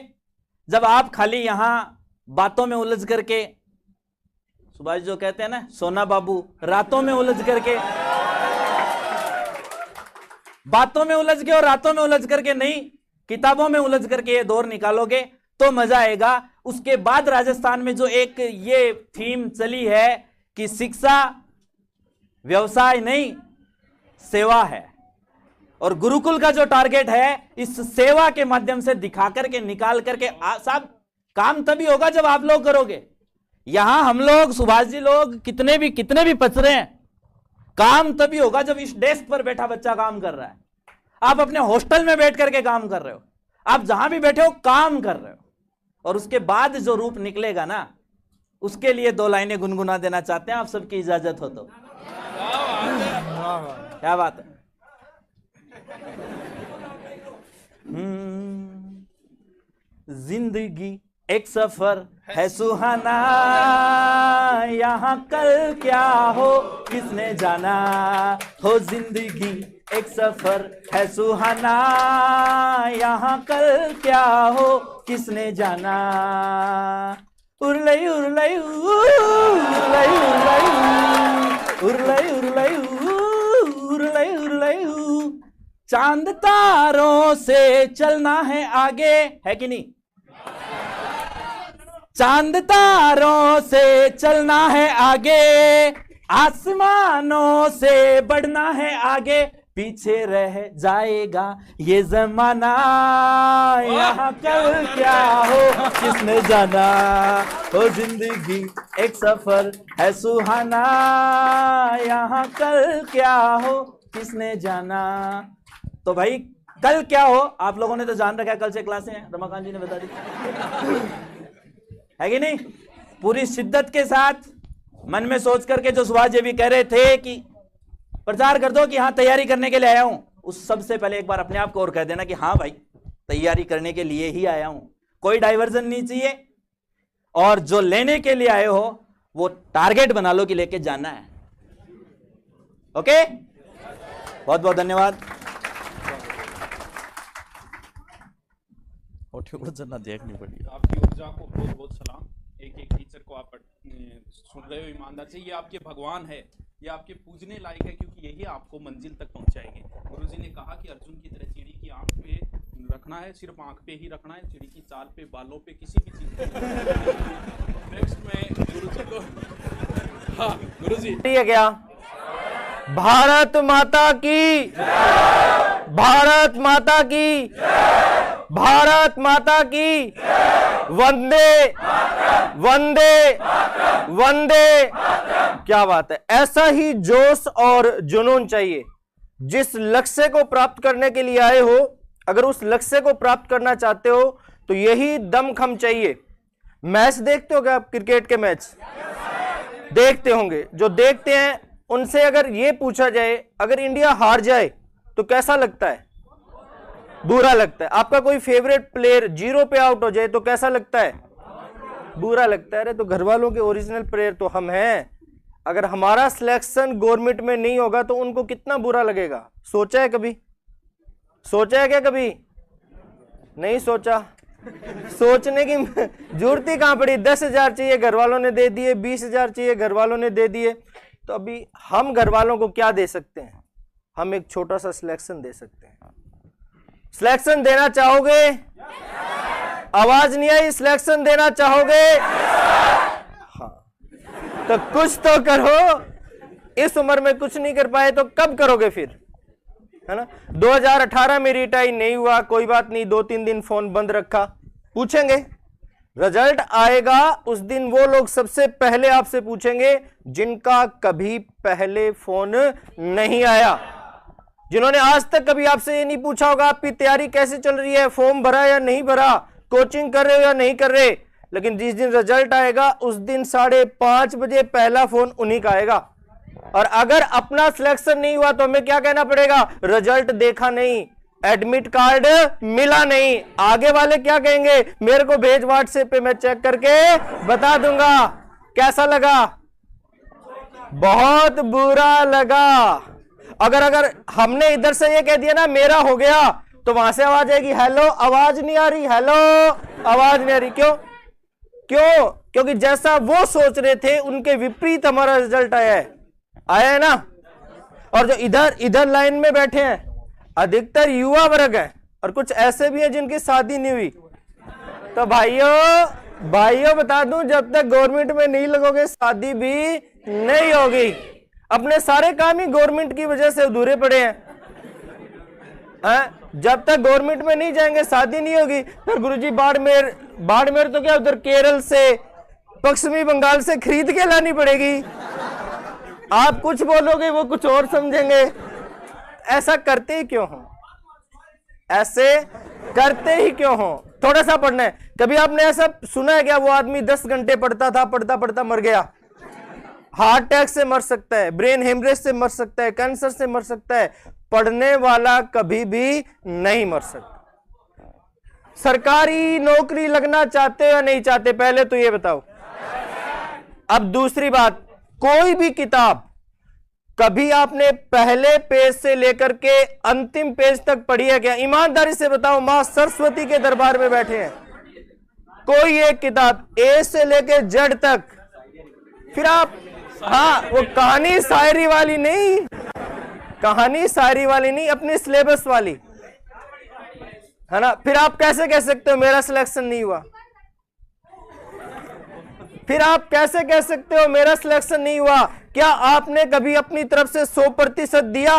जब आप खाली यहां बातों में उलझ करके, सुभाष जो कहते हैं ना सोना बाबू, रातों में उलझ करके, बातों में उलझ के और रातों में उलझ करके नहीं, किताबों में उलझ करके ये दौर निकालोगे तो मजा आएगा। उसके बाद राजस्थान में जो एक ये थीम चली है कि शिक्षा व्यवसाय नहीं सेवा है, और गुरुकुल का जो टारगेट है इस सेवा के माध्यम से दिखा करके, निकाल करके, साहब काम तभी होगा जब आप लोग करोगे। यहां हम लोग, सुभाष जी लोग कितने भी पच रहे हैं, काम तभी होगा जब इस डेस्क पर बैठा बच्चा काम कर रहा है, आप अपने हॉस्टल में बैठ करके काम कर रहे हो, आप जहां भी बैठे हो काम कर रहे हो, और उसके बाद जो रूप निकलेगा ना, उसके लिए 2 लाइनें गुनगुना देना चाहते हैं, आप सबकी इजाजत हो तो। क्या बात है। जिंदगी एक सफर है सुहाना, यहाँ कल क्या हो किसने जाना, हो जिंदगी एक सफर है सुहाना, यहाँ कल क्या हो किसने जाना। उरलई उरलई उरलई उरलई उरलई उरलई उरलई, चांद तारों से चलना है आगे, है कि नहीं? चांद तारों से चलना है आगे, आसमानों से बढ़ना है आगे, पीछे रह जाएगा ये जमाना, यहाँ कल क्या हो किसने जाना, हो जिंदगी एक सफर है सुहाना, यहाँ कल क्या हो किसने जाना। तो भाई कल क्या हो आप लोगों ने तो जान रखा है, कल से क्लासें हैं, रमाकांत जी ने बता दी है कि नहीं। पूरी शिद्दत के साथ मन में सोच करके, जो सुभाष जी भी कह रहे थे कि प्रचार कर दो कि हाँ तैयारी करने के लिए आया हूं, उस सबसे पहले एक बार अपने आप को और कह देना कि हाँ भाई तैयारी करने के लिए ही आया हूं, कोई डाइवर्जन नहीं चाहिए, और जो लेने के लिए आए हो वो टारगेट बना लो कि लेके जाना है। ओके, बहुत बहुत धन्यवाद। देखनी पड़ी आपकी ऊर्जा को बहुत बहुत सलाम। एक एक टीचर को आप सुन रहे हो ईमानदार से, ये आपके भगवान है, ये आपके पूजने लायक है, क्योंकि यही आपको मंजिल तक पहुंचाएंगे। गुरुजी ने कहा कि अर्जुन की तरह चिड़ी की आंख पे रखना है, सिर्फ आंख पे ही रखना है, चिड़ी की चाल पे, बालों पे, किसी भी चीज पे। नेक्स्ट में गुरुजी को, हाँ गुरुजी ठीक है क्या भारत माता की, भारत माता की, भारत माता की, वंदे वंदे वंदे। क्या बात है। ऐसा ही जोश और जुनून चाहिए। जिस लक्ष्य को प्राप्त करने के लिए आए हो, अगर उस लक्ष्य को प्राप्त करना चाहते हो तो यही दमखम चाहिए। मैच देखते हो क्या आप? क्रिकेट के मैच देखते होंगे। जो देखते हैं उनसे अगर ये पूछा जाए अगर इंडिया हार जाए तो कैसा लगता है? बुरा लगता है। आपका कोई फेवरेट प्लेयर 0 पे आउट हो जाए तो कैसा लगता है? बुरा लगता है। अरे तो घर वालों के ओरिजिनल प्लेयर तो हम हैं। अगर हमारा सिलेक्शन गवर्नमेंट में नहीं होगा तो उनको कितना बुरा लगेगा। सोचा है कभी? सोचा है क्या कभी? नहीं सोचा। सोचने की जरूरत ही कहां पड़ी। 10,000 चाहिए, घर वालों ने दे दिए। 20,000 चाहिए, घर वालों ने दे दिए। तो अभी हम घर वालों को क्या दे सकते हैं? हम एक छोटा सा सिलेक्शन दे सकते हैं। सिलेक्शन देना चाहोगे? आवाज नहीं आई। सिलेक्शन देना चाहोगे? हाँ, तो कुछ तो करो। इस उम्र में कुछ नहीं कर पाए तो कब करोगे फिर? है ना। 2018 में रिटायर नहीं हुआ, कोई बात नहीं, 2-3 दिन फोन बंद रखा। पूछेंगे, रिजल्ट आएगा उस दिन वो लोग सबसे पहले आपसे पूछेंगे जिनका कभी पहले फोन नहीं आया, जिन्होंने आज तक कभी आपसे ये नहीं पूछा होगा आपकी तैयारी कैसे चल रही है, फॉर्म भरा या नहीं भरा, कोचिंग कर रहे हो या नहीं कर रहे। लेकिन जिस दिन रिजल्ट आएगा उस दिन 5:30 बजे पहला फोन उन्हीं का आएगा। और अगर अपना सिलेक्शन नहीं हुआ तो हमें क्या कहना पड़ेगा? रिजल्ट देखा नहीं, एडमिट कार्ड मिला नहीं। आगे वाले क्या कहेंगे? मेरे को भेज व्हाट्सएप पे, मैं चेक करके बता दूंगा। कैसा लगा? बहुत बुरा लगा। अगर हमने इधर से ये कह दिया ना मेरा हो गया, तो वहां से आवाज आएगी हेलो, आवाज नहीं आ रही, हेलो आवाज नहीं आ रही। क्यों? क्योंकि जैसा वो सोच रहे थे उनके विपरीत हमारा रिजल्ट आया है ना। और जो इधर लाइन में बैठे हैं अधिकतर युवा वर्ग है, और कुछ ऐसे भी हैं जिनकी शादी नहीं हुई। तो भाइयों बता दूं, जब तक गवर्नमेंट में नहीं लगोगे शादी भी नहीं होगी। अपने सारे काम ही गवर्नमेंट की वजह से अधूरे पड़े हैं। जब तक गवर्नमेंट में नहीं जाएंगे शादी नहीं होगी। फिर गुरुजी बाड़मेर तो क्या उधर केरल से, पश्चिमी बंगाल से खरीद के लानी पड़ेगी। आप कुछ बोलोगे वो कुछ और समझेंगे। ऐसा करते ही क्यों हो? ऐसे करते ही क्यों हो? थोड़ा सा पढ़ना है। कभी आपने ऐसा सुना है क्या वो आदमी 10 घंटे पढ़ता था, पढ़ता पढ़ता मर गया? हार्ट अटैक से मर सकता है, ब्रेन हेमरेज से मर सकता है, कैंसर से मर सकता है। पढ़ने वाला कभी भी नहीं मर सकता। सरकारी नौकरी लगना चाहते हो या नहीं चाहते? पहले तो ये बताओ। अब दूसरी बात, कोई भी किताब कभी आपने पहले पेज से लेकर के अंतिम पेज तक पढ़ी है क्या? ईमानदारी से बताओ। मां सरस्वती के दरबार में बैठे हैं। कोई एक किताब ए से लेकर जेड तक, फिर आप, हाँ वो कहानी शायरी वाली नहीं, कहानी शायरी वाली नहीं, अपनी सिलेबस वाली, है ना। फिर आप कैसे कह सकते हो मेरा सिलेक्शन नहीं हुआ? फिर आप कैसे कह सकते हो मेरा सिलेक्शन नहीं हुआ? क्या आपने कभी अपनी तरफ से 100% दिया?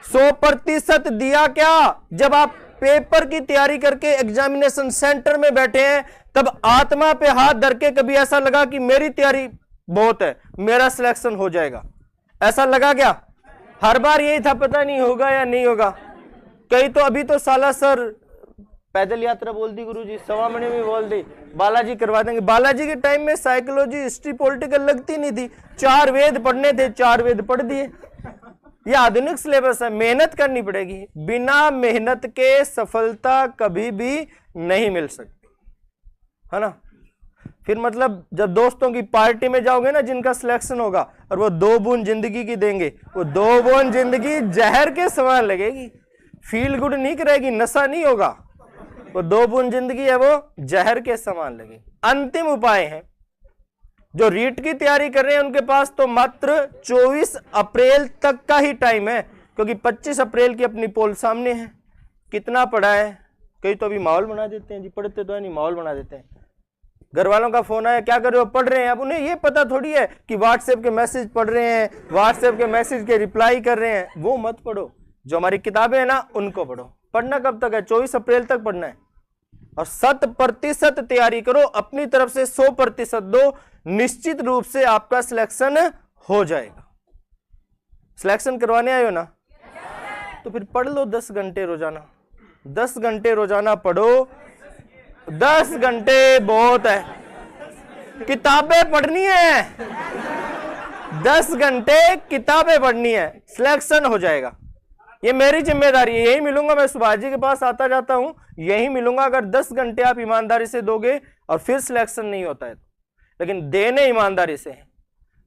100% दिया क्या? जब आप पेपर की तैयारी करके एग्जामिनेशन सेंटर में बैठे हैं तब आत्मा पे हाथ धर के कभी ऐसा लगा कि मेरी तैयारी बहुत है, मेरा सिलेक्शन हो जाएगा? ऐसा लगा क्या? हर बार यही था, पता नहीं होगा या नहीं होगा। कई तो अभी तो साला सर पैदल यात्रा बोल दी गुरुजी, 1.25 महीने में बोल दी, बालाजी करवा देंगे। बालाजी के टाइम में साइकोलॉजी, हिस्ट्री, पॉलिटिकल लगती नहीं थी। 4 वेद पढ़ने थे, 4 वेद पढ़ दिए। ये आधुनिक सिलेबस है, मेहनत करनी पड़ेगी। बिना मेहनत के सफलता कभी भी नहीं मिल सकती, है ना। फिर मतलब जब दोस्तों की पार्टी में जाओगे ना, जिनका सिलेक्शन होगा और वो 2 बूंद जिंदगी की देंगे, वो 2 बूंद जिंदगी जहर के समान लगेगी, फील गुड नहीं करेगी, नशा नहीं होगा। वो 2 बूंद जिंदगी है वो जहर के समान लगेगी। अंतिम उपाय है, जो रीट की तैयारी कर रहे हैं उनके पास तो मात्र 24 अप्रैल तक का ही टाइम है, क्योंकि 25 अप्रैल की अपनी पोल सामने है। कितना पढ़ा है? कई तो अभी माहौल बना देते हैं जी, पढ़ते तो है नहीं, माहौल बना देते हैं। घर वालों का फोन आया, क्या कर रहे हो, पढ़ रहे हैं। अब उन्हें ये पता थोड़ी है कि व्हाट्सएप के मैसेज पढ़ रहे हैं, व्हाट्सएप के मैसेज के रिप्लाई कर रहे हैं। वो मत पढ़ो, जो हमारी किताबें हैं ना उनको पढ़ो। पढ़ना कब तक है? 24 अप्रैल तक पढ़ना है। और 100% तैयारी करो, अपनी तरफ से 100% दो, निश्चित रूप से आपका सिलेक्शन हो जाएगा। सिलेक्शन करवाने आए हो ना, तो फिर पढ़ लो 10 घंटे रोजाना। 10 घंटे रोजाना पढ़ो, 10 घंटे बहुत है। किताबें पढ़नी है, 10 घंटे किताबें पढ़नी है, सिलेक्शन हो जाएगा। ये मेरी जिम्मेदारी है, यही मिलूंगा। मैं सुभाष जी के पास आता जाता हूं, यही मिलूंगा। अगर 10 घंटे आप ईमानदारी से दोगे और फिर सिलेक्शन नहीं होता है, लेकिन देने ईमानदारी से।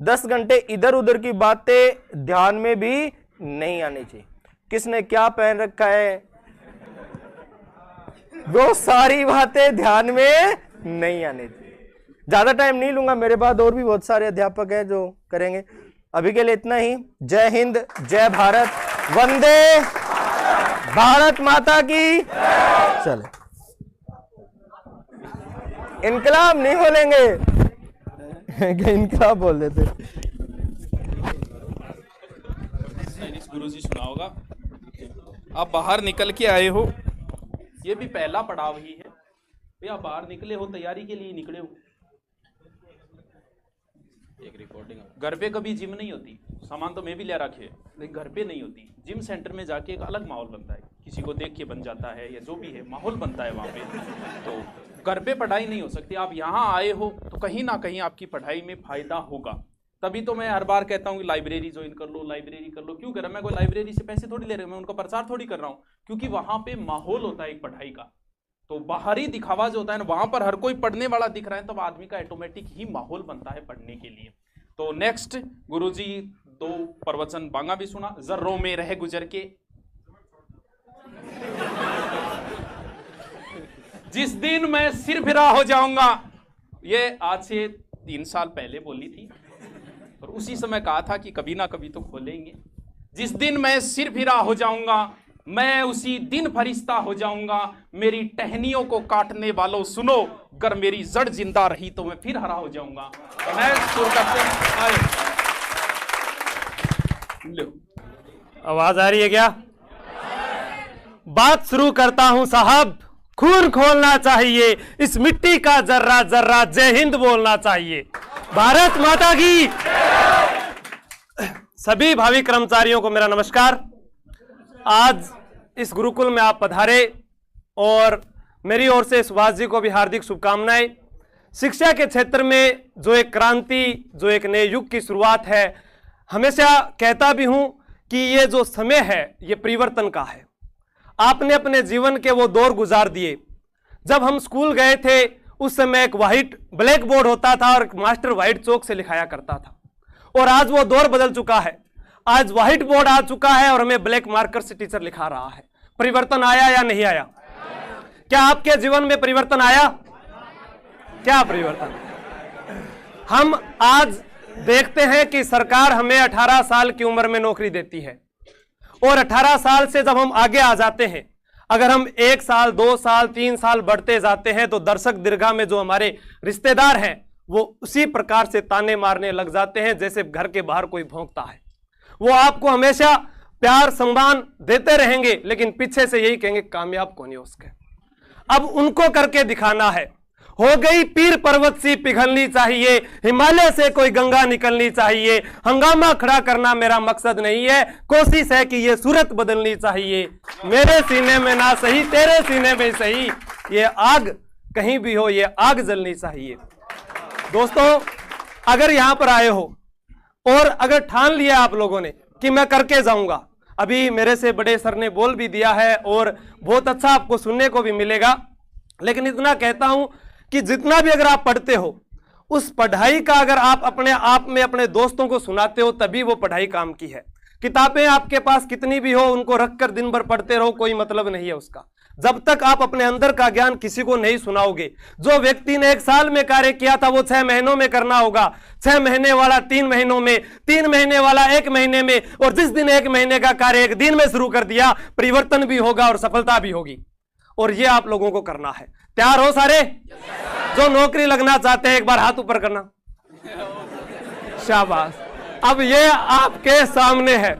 10 घंटे इधर उधर की बातें ध्यान में भी नहीं आनी चाहिए। किसने क्या पहन रखा है, वो सारी बातें ध्यान में नहीं आने चाहिए। ज्यादा टाइम नहीं लूंगा, मेरे बाद और भी बहुत सारे अध्यापक हैं जो करेंगे। अभी के लिए इतना ही। जय हिंद, जय भारत, वंदे भारत माता की। चले, इनकलाब नहीं बोलेंगे, इनकलाब बोल देते। गुरुजी सुना होगा, आप बाहर निकल के आए हो, ये भी पहला पड़ाव ही है। भैया बाहर निकले हो, तैयारी के लिए निकले हो। एक रिकॉर्डिंग, घर पे कभी जिम नहीं होती, सामान तो मैं भी ले रखे है, लेकिन घर पे नहीं होती। जिम सेंटर में जाके एक अलग माहौल बनता है, किसी को देख के बन जाता है, या जो भी है माहौल बनता है वहाँ पे। तो घर पे पढ़ाई नहीं हो सकती। आप यहाँ आए हो तो कहीं ना कहीं आपकी पढ़ाई में फायदा होगा। तभी तो मैं हर बार कहता हूँ कि लाइब्रेरी ज्वाइन कर लो, लाइब्रेरी कर लो। क्यों कर रहा, मैं कोई लाइब्रेरी से पैसे थोड़ी ले रहा हूँ, मैं उनका प्रचार थोड़ी कर रहा हूँ, क्योंकि वहां पे माहौल होता है एक पढ़ाई का। तो बाहरी दिखावा जो होता है ना, वहां पर हर कोई पढ़ने वाला दिख रहा है, तब आदमी का ऑटोमेटिक ही माहौल बनता है पढ़ने के लिए। तो नेक्स्ट गुरुजी 2 प्रवचन बांगा भी सुना, जर्रों में रह गुजर के। जिस दिन मैं सिर फिरा हो जाऊंगा, ये आज से 3 साल पहले बोली थी, और उसी समय कहा था कि कभी ना कभी तो खोलेंगे। जिस दिन मैं सिर फिरा हो जाऊंगा, मैं उसी दिन फरिश्ता हो जाऊंगा। मेरी टहनियों को काटने वालों सुनो, अगर मेरी जड़ जिंदा रही तो मैं फिर हरा हो जाऊंगा। मैं सुर करते आए, लो आवाज आ रही है क्या? बात शुरू करता हूं साहब, खून खोलना चाहिए, इस मिट्टी का जर्रा जर्रा जय हिंद बोलना चाहिए। भारत माता की। सभी भावी कर्मचारियों को मेरा नमस्कार। आज इस गुरुकुल में आप पधारे, और मेरी ओर से सुभाष जी को भी हार्दिक शुभकामनाएं। शिक्षा के क्षेत्र में जो एक क्रांति, जो एक नए युग की शुरुआत है, हमेशा कहता भी हूं कि ये जो समय है ये परिवर्तन का है। आपने अपने जीवन के वो दौर गुजार दिए। जब हम स्कूल गए थे उस समय एक ब्लैक बोर्ड होता था और मास्टर व्हाइट चौक से लिखाया करता था, और आज वो दौर बदल चुका है। आज व्हाइट बोर्ड आ चुका है और हमें ब्लैक मार्कर से टीचर लिखा रहा है। परिवर्तन आया या नहीं आया? क्या आपके जीवन में परिवर्तन आया? क्या परिवर्तन? हम आज देखते हैं कि सरकार हमें 18 साल की उम्र में नौकरी देती है, और 18 साल से जब हम आगे आ जाते हैं, अगर हम 1 साल 2 साल 3 साल बढ़ते जाते हैं, तो दर्शक दीर्घा में जो हमारे रिश्तेदार हैं वो उसी प्रकार से ताने मारने लग जाते हैं जैसे घर के बाहर कोई भौंकता है। वो आपको हमेशा प्यार सम्मान देते रहेंगे, लेकिन पीछे से यही कहेंगे कामयाब कौन है उसके। अब उनको करके दिखाना है। हो गई पीर पर्वत सी पिघलनी चाहिए, हिमालय से कोई गंगा निकलनी चाहिए। हंगामा खड़ा करना मेरा मकसद नहीं है, कोशिश है कि ये सूरत बदलनी चाहिए। मेरे सीने में ना सही, तेरे सीने में सही, ये आग कहीं भी हो, ये आग जलनी चाहिए। दोस्तों, अगर यहां पर आए हो और अगर ठान लिया आप लोगों ने कि मैं करके जाऊंगा, अभी मेरे से बड़े सर ने बोल भी दिया है और बहुत अच्छा आपको सुनने को भी मिलेगा, लेकिन इतना कहता हूं कि जितना भी अगर आप पढ़ते हो, उस पढ़ाई का अगर आप अपने आप में अपने दोस्तों को सुनाते हो, तभी वो पढ़ाई काम की है। किताबें आपके पास कितनी भी हो, उनको रखकर दिन भर पढ़ते रहो, कोई मतलब नहीं है उसका, जब तक आप अपने अंदर का ज्ञान किसी को नहीं सुनाओगे। जो व्यक्ति ने 1 साल में कार्य किया था वो 6 महीनों में करना होगा, 6 महीने वाला 3 महीनों में, 3 महीने वाला 1 महीने में, और जिस दिन 1 महीने का कार्य 1 दिन में शुरू कर दिया, परिवर्तन भी होगा और सफलता भी होगी। और ये आप लोगों को करना है। तैयार हो सारे? जो नौकरी लगना चाहते हैं एक बार हाथ ऊपर करना, शाबाश। अब ये आपके सामने है।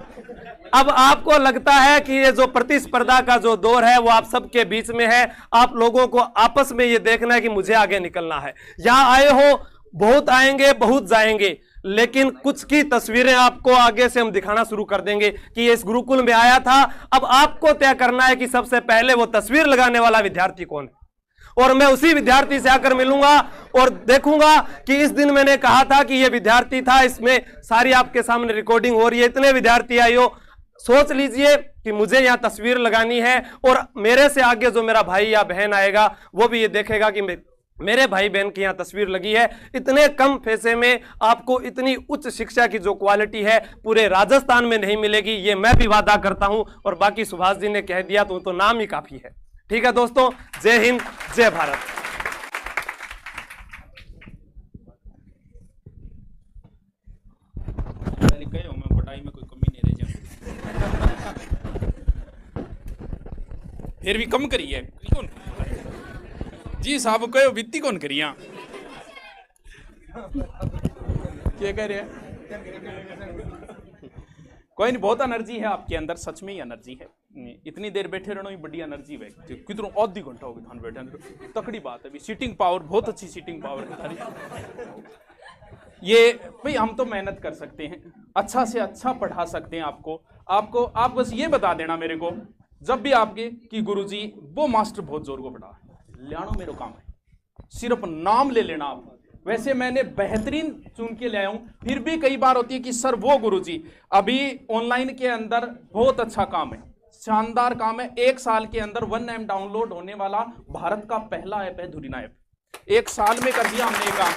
अब आपको लगता है कि ये जो प्रतिस्पर्धा का जो दौर है वो आप सबके बीच में है, आप लोगों को आपस में ये देखना है कि मुझे आगे निकलना है। यहां आए हो, बहुत आएंगे बहुत जाएंगे, लेकिन कुछ की तस्वीरें आपको आगे से हम दिखाना शुरू कर देंगे कि ये इस गुरुकुल में आया था। अब आपको तय करना है कि सबसे पहले वो तस्वीर लगाने वाला विद्यार्थी कौन है, और मैं उसी विद्यार्थी से आकर मिलूंगा और देखूंगा कि इस दिन मैंने कहा था कि ये विद्यार्थी था। इसमें सारी आपके सामने रिकॉर्डिंग हो रही है, इतने विद्यार्थी आए हो। सोच लीजिए कि मुझे यहां तस्वीर लगानी है, और मेरे से आगे जो मेरा भाई या बहन आएगा वो भी ये देखेगा कि मेरे भाई बहन की यहां तस्वीर लगी है। इतने कम पैसे में आपको इतनी उच्च शिक्षा की जो क्वालिटी है पूरे राजस्थान में नहीं मिलेगी, ये मैं भी वादा करता हूं। और बाकी सुभाष जी ने कह दिया तो नाम ही काफी है। ठीक है दोस्तों, जय हिंद, जय भारत। पढ़ाई में कोई कमी नहीं रह जाए, फिर भी कम करी है कौन जी साहब, कहो वित्ती कौन करी क्या कह रहे हैं? कोई नहीं, बहुत एनर्जी है आपके अंदर, सच में ही एनर्जी है। इतनी देर बैठे रहना ही बड़ी एनर्जी है। कितना आधी घंटा हो गया बैठे, तकड़ी बात है। सीटिंग पावर, बहुत अच्छी सीटिंग पावर है। ये भाई हम तो मेहनत कर सकते हैं, अच्छा से अच्छा पढ़ा सकते हैं आपको। आप बस ये बता देना मेरे को जब भी आपके कि गुरुजी वो मास्टर बहुत जोर को पढ़ा लियानो, मेरा काम है, सिर्फ नाम ले लेना आप। वैसे मैंने बेहतरीन चुन के ले आया हूं, फिर भी कई बार होती है कि सर वो गुरुजी अभी ऑनलाइन के अंदर बहुत अच्छा काम है, शानदार काम है। 1 साल के अंदर 1 M डाउनलोड होने वाला भारत का पहला ऐप है धुरीना ऐप। 1 साल में कर दिया हमने काम।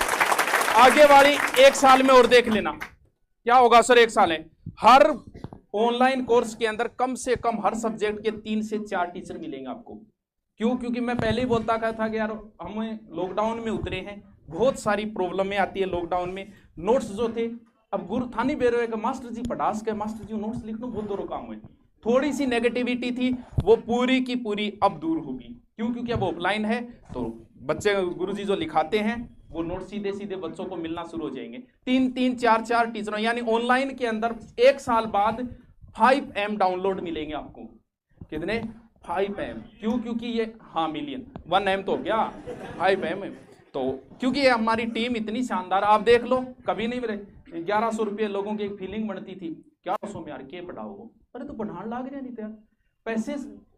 आगे वाली 1 साल में और देख लेना क्या होगा सर। 1 साल है, हर ऑनलाइन कोर्स के अंदर कम से कम हर सब्जेक्ट के 3 से 4 टीचर मिलेंगे आपको। क्यों? क्योंकि मैं पहले ही बोलता था कि यार हम लॉकडाउन में उतरे हैं, बहुत सारी प्रॉब्लमें आती है लॉकडाउन में। नोट्स जो थे, अब गुरु थानी बेरो का मास्टर जी पढ़ास के मास्टर जी नोट्स लिखना बहुत दूर काम हुए। थोड़ी सी नेगेटिविटी थी, वो पूरी की पूरी अब दूर होगी। क्यों? क्योंकि अब ऑफलाइन है तो बच्चे गुरुजी जो लिखाते हैं वो नोट सीधे सीधे बच्चों को मिलना शुरू हो जाएंगे। 3-3, 4-4 टीचरों, यानी ऑनलाइन के अंदर 1 साल बाद 5 M डाउनलोड मिलेंगे आपको। कितने? 5 M। क्यों? क्योंकि ये मिलियन, 1 M तो क्या 5 M। तो क्योंकि ये हमारी टीम इतनी शानदार, आप देख लो, कभी नहीं मेरे 1100 रुपये लोगों की एक फीलिंग बनती थी 1100 में यार के पढ़ाओ। अरे तो पढ़ाने लाग रहे नहीं थे यार, पैसे,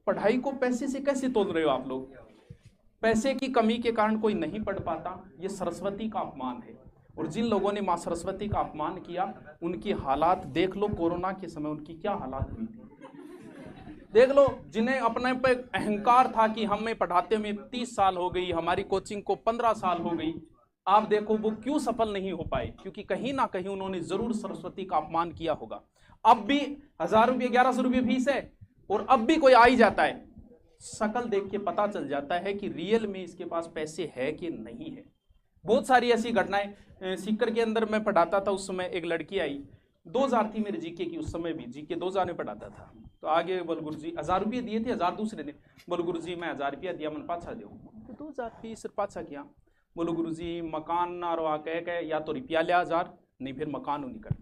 पढ़ाई को पैसे से कैसे तोल रहे हो आप लोग? पैसे की कमी के कारण कोई नहीं पढ़ पाता, ये सरस्वती का अपमान है। और जिन लोगों ने माँ सरस्वती का अपमान किया उनकी हालात देख लो, कोरोना के समय उनकी क्या हालात हुई थी देख लो। जिन्हें अपने पे अहंकार था कि हमें पढ़ाते हुए 30 साल हो गई, हमारी कोचिंग को 15 साल हो गई, आप देखो वो क्यों सफल नहीं हो पाए, क्योंकि कहीं ना कहीं उन्होंने जरूर सरस्वती का अपमान किया होगा। अब भी 1000 रुपये 1100 रुपये फीस है और अब भी कोई आ ही जाता है, शकल देख के पता चल जाता है कि रियल में इसके पास पैसे है कि नहीं है। बहुत सारी ऐसी घटनाएं। सीकर के अंदर मैं पढ़ाता था, उस समय एक लड़की आई, 2000 थी मेरे जीके की, उस समय भी जीके 2000 में पढ़ाता था। तो आगे बोल गुरुजी 1000 रुपये दिए थे, 1000 दूसरे दिन। बोलो गुरुजी मैं 1000 रुपया दिया, मन पाछा दो, तो 2000 फीस पाछा किया। बोलो गुरुजी मकान ना रवा कह या तो रुपया लिया 1000, नहीं फिर मकान निकल।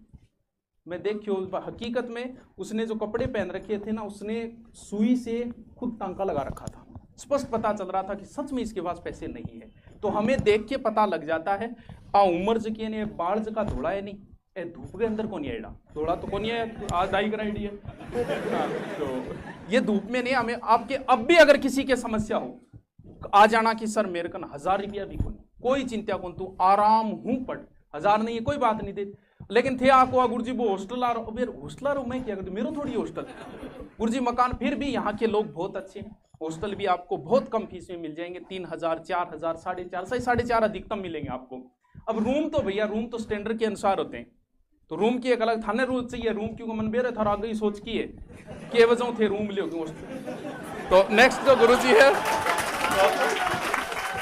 मैं देखियो हकीकत में उसने जो कपड़े पहन रखे थे ना, उसने सुई से खुद टांका लगा रखा था। स्पष्ट पता चल रहा था कि सच में इसके पास पैसे नहीं है। तो हमें देख के पता लग जाता है उम्र जकी ने बाढ़ जका धोड़ा है नहीं, ए धूप के अंदर कौन आएगा, थोड़ा तो कौन है आज आई कर आइडिया। तो ये धूप में नहीं, हमें आपके अब भी अगर किसी के समस्या हो आ जाना कि सर मेरे कन 1000 रुपया भी कोई चिंता कौन, तू आराम हूँ पढ़, 1000 नहीं है कोई बात नहीं दे। लेकिन थे आपको गुरुजी वो हॉस्टल आ रहा, हॉस्टल आ रहा मैं क्या करती, मेरा थोड़ी हॉस्टल गुरुजी मकान। फिर भी यहाँ के लोग बहुत अच्छे हैं, हॉस्टल भी आपको बहुत कम फीस में मिल जाएंगे, 3000, 4000, 4.5, 4.5 अधिकतम मिलेंगे आपको। अब रूम तो भैया रूम तो स्टैंडर्ड के अनुसार होते हैं, तो रूम की एक अलग थाने रूल चाहिए। रूम क्योंकि मन बेरे था आगे ही सोच की है कि वजह थे रूम लियो हॉस्टल। तो नेक्स्ट जो गुरुजी है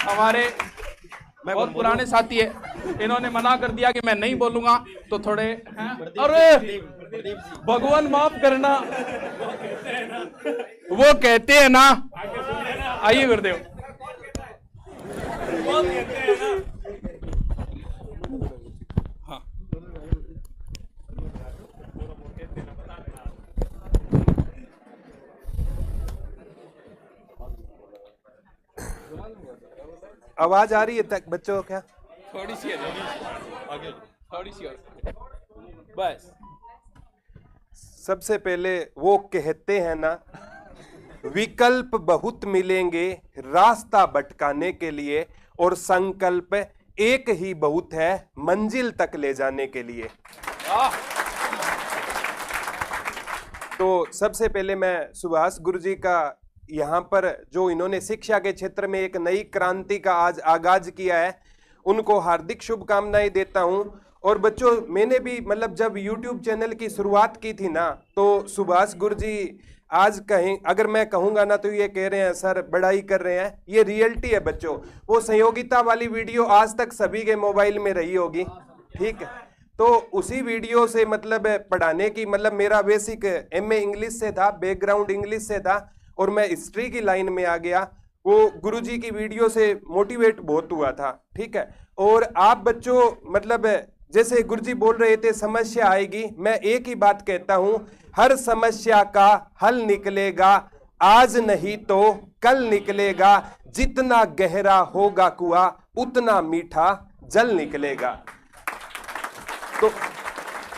हमारे बहुत पुराने साथी है, इन्होंने मना कर दिया कि मैं नहीं बोलूंगा, तो थोड़े अरे भगवान माफ करना, वो कहते हैं ना, आइए गुरुदेव। हाँ आवाज आ रही है तक बच्चों को क्या? थोड़ी सी आगे, थोड़ी सी और बस। सबसे पहले वो कहते हैं ना, विकल्प बहुत मिलेंगे रास्ता भटकाने के लिए, और संकल्प एक ही बहुत है मंजिल तक ले जाने के लिए। तो सबसे पहले मैं सुभाष गुरुजी का यहाँ पर जो इन्होंने शिक्षा के क्षेत्र में एक नई क्रांति का आज आगाज किया है, उनको हार्दिक शुभकामनाएं देता हूं। और बच्चों, मैंने भी मतलब जब YouTube चैनल की शुरुआत की थी ना, तो सुभाष गुरुजी आज कहीं अगर मैं कहूंगा ना तो ये कह रहे हैं सर बड़ाई कर रहे हैं, ये रियलिटी है बच्चों। वो सहयोगिता वाली वीडियो आज तक सभी के मोबाइल में रही होगी, ठीक है। तो उसी वीडियो से मतलब पढ़ाने की मतलब मेरा बेसिक MA इंग्लिश से था, बैकग्राउंड इंग्लिश से था, और मैं हिस्ट्री की लाइन में आ गया। वो गुरुजी की वीडियो से मोटिवेट बहुत हुआ था, ठीक है। और आप बच्चों मतलब जैसे गुरुजी बोल रहे थे समस्या आएगी, मैं एक ही बात कहता हूं, हर समस्या का हल निकलेगा, आज नहीं तो कल निकलेगा। जितना गहरा होगा कुआं उतना मीठा जल निकलेगा।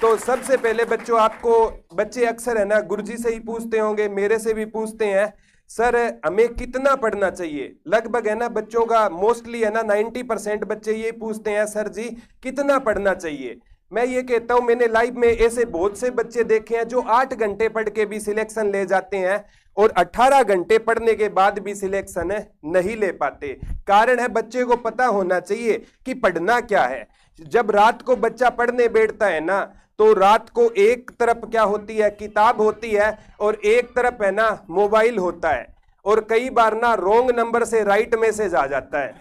तो सबसे पहले बच्चों, आपको बच्चे अक्सर है ना गुरुजी से ही पूछते होंगे, मेरे से भी पूछते हैं, सर हमें कितना पढ़ना चाहिए। लगभग है ना बच्चों का मोस्टली है ना 90% बच्चे ये पूछते हैं, सर जी कितना पढ़ना चाहिए। मैं ये कहता हूं, मैंने लाइव में ऐसे बहुत से बच्चे देखे हैं जो 8 घंटे पढ़ के भी सिलेक्शन ले जाते हैं, और 18 घंटे पढ़ने के बाद भी सिलेक्शन नहीं ले पाते। कारण है बच्चे को पता होना चाहिए कि पढ़ना क्या है। जब रात को बच्चा पढ़ने बैठता है ना, तो रात को एक तरफ क्या होती है, किताब होती है, और एक तरफ है ना मोबाइल होता है, और कई बार ना रॉन्ग नंबर से राइट मैसेज आ जाता है।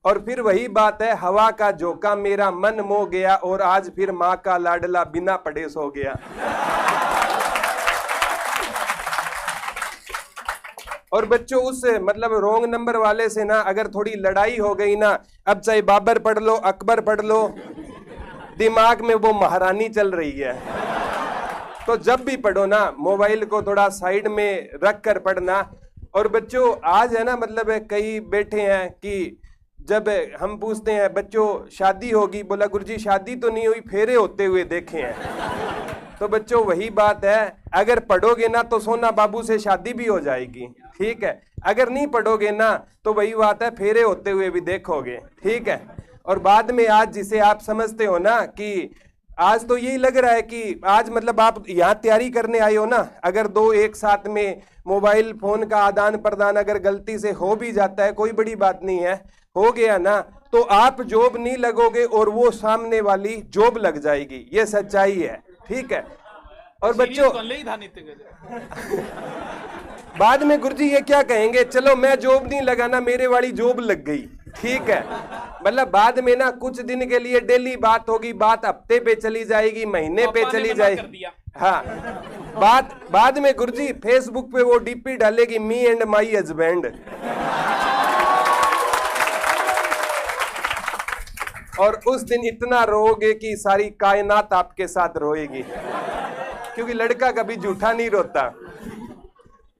और फिर वही बात है, हवा का झोंका मेरा मन मोह गया, और आज फिर माँ का लाडला बिना पढ़े सो गया। और बच्चों उस मतलब रॉन्ग नंबर वाले से ना अगर थोड़ी लड़ाई हो गई ना, अब चाहे बाबर पढ़ लो, अकबर पढ़ लो, दिमाग में वो महारानी चल रही है। तो जब भी पढ़ो ना, मोबाइल को थोड़ा साइड में रख कर पढ़ना। और बच्चों आज है ना मतलब कई बैठे हैं कि जब हम पूछते हैं बच्चों शादी होगी, बोला गुरुजी शादी तो नहीं हुई, फेरे होते हुए देखे हैं। तो बच्चों वही बात है, अगर पढ़ोगे ना तो सोना बाबू से शादी भी हो जाएगी, ठीक है। अगर नहीं पढ़ोगे ना तो वही बात है, फेरे होते हुए भी देखोगे, ठीक है। और बाद में आज जिसे आप समझते हो ना कि आज तो यही लग रहा है कि आज मतलब आप यहाँ तैयारी करने आए हो ना, अगर दो एक साथ में मोबाइल फोन का आदान प्रदान अगर गलती से हो भी जाता है, कोई बड़ी बात नहीं है, हो गया ना तो आप जॉब नहीं लगोगे और वो सामने वाली जॉब लग जाएगी, ये सच्चाई है, ठीक है। और बच्चों बाद में गुरुजी ये क्या कहेंगे, चलो मैं जॉब नहीं लगाना, मेरे वाली जॉब लग गई, ठीक है। मतलब बाद में ना कुछ दिन के लिए डेली बात होगी, बात हफ्ते पे चली जाएगी, महीने पे चली जाएगी, हाँ। बाद में गुरुजी फेसबुक पे वो डीपी डालेगी, मी एंड माई हस्बैंड, और उस दिन इतना रोओगे कि सारी कायनात आपके साथ रोएगी, क्योंकि लड़का कभी झूठा नहीं रोता।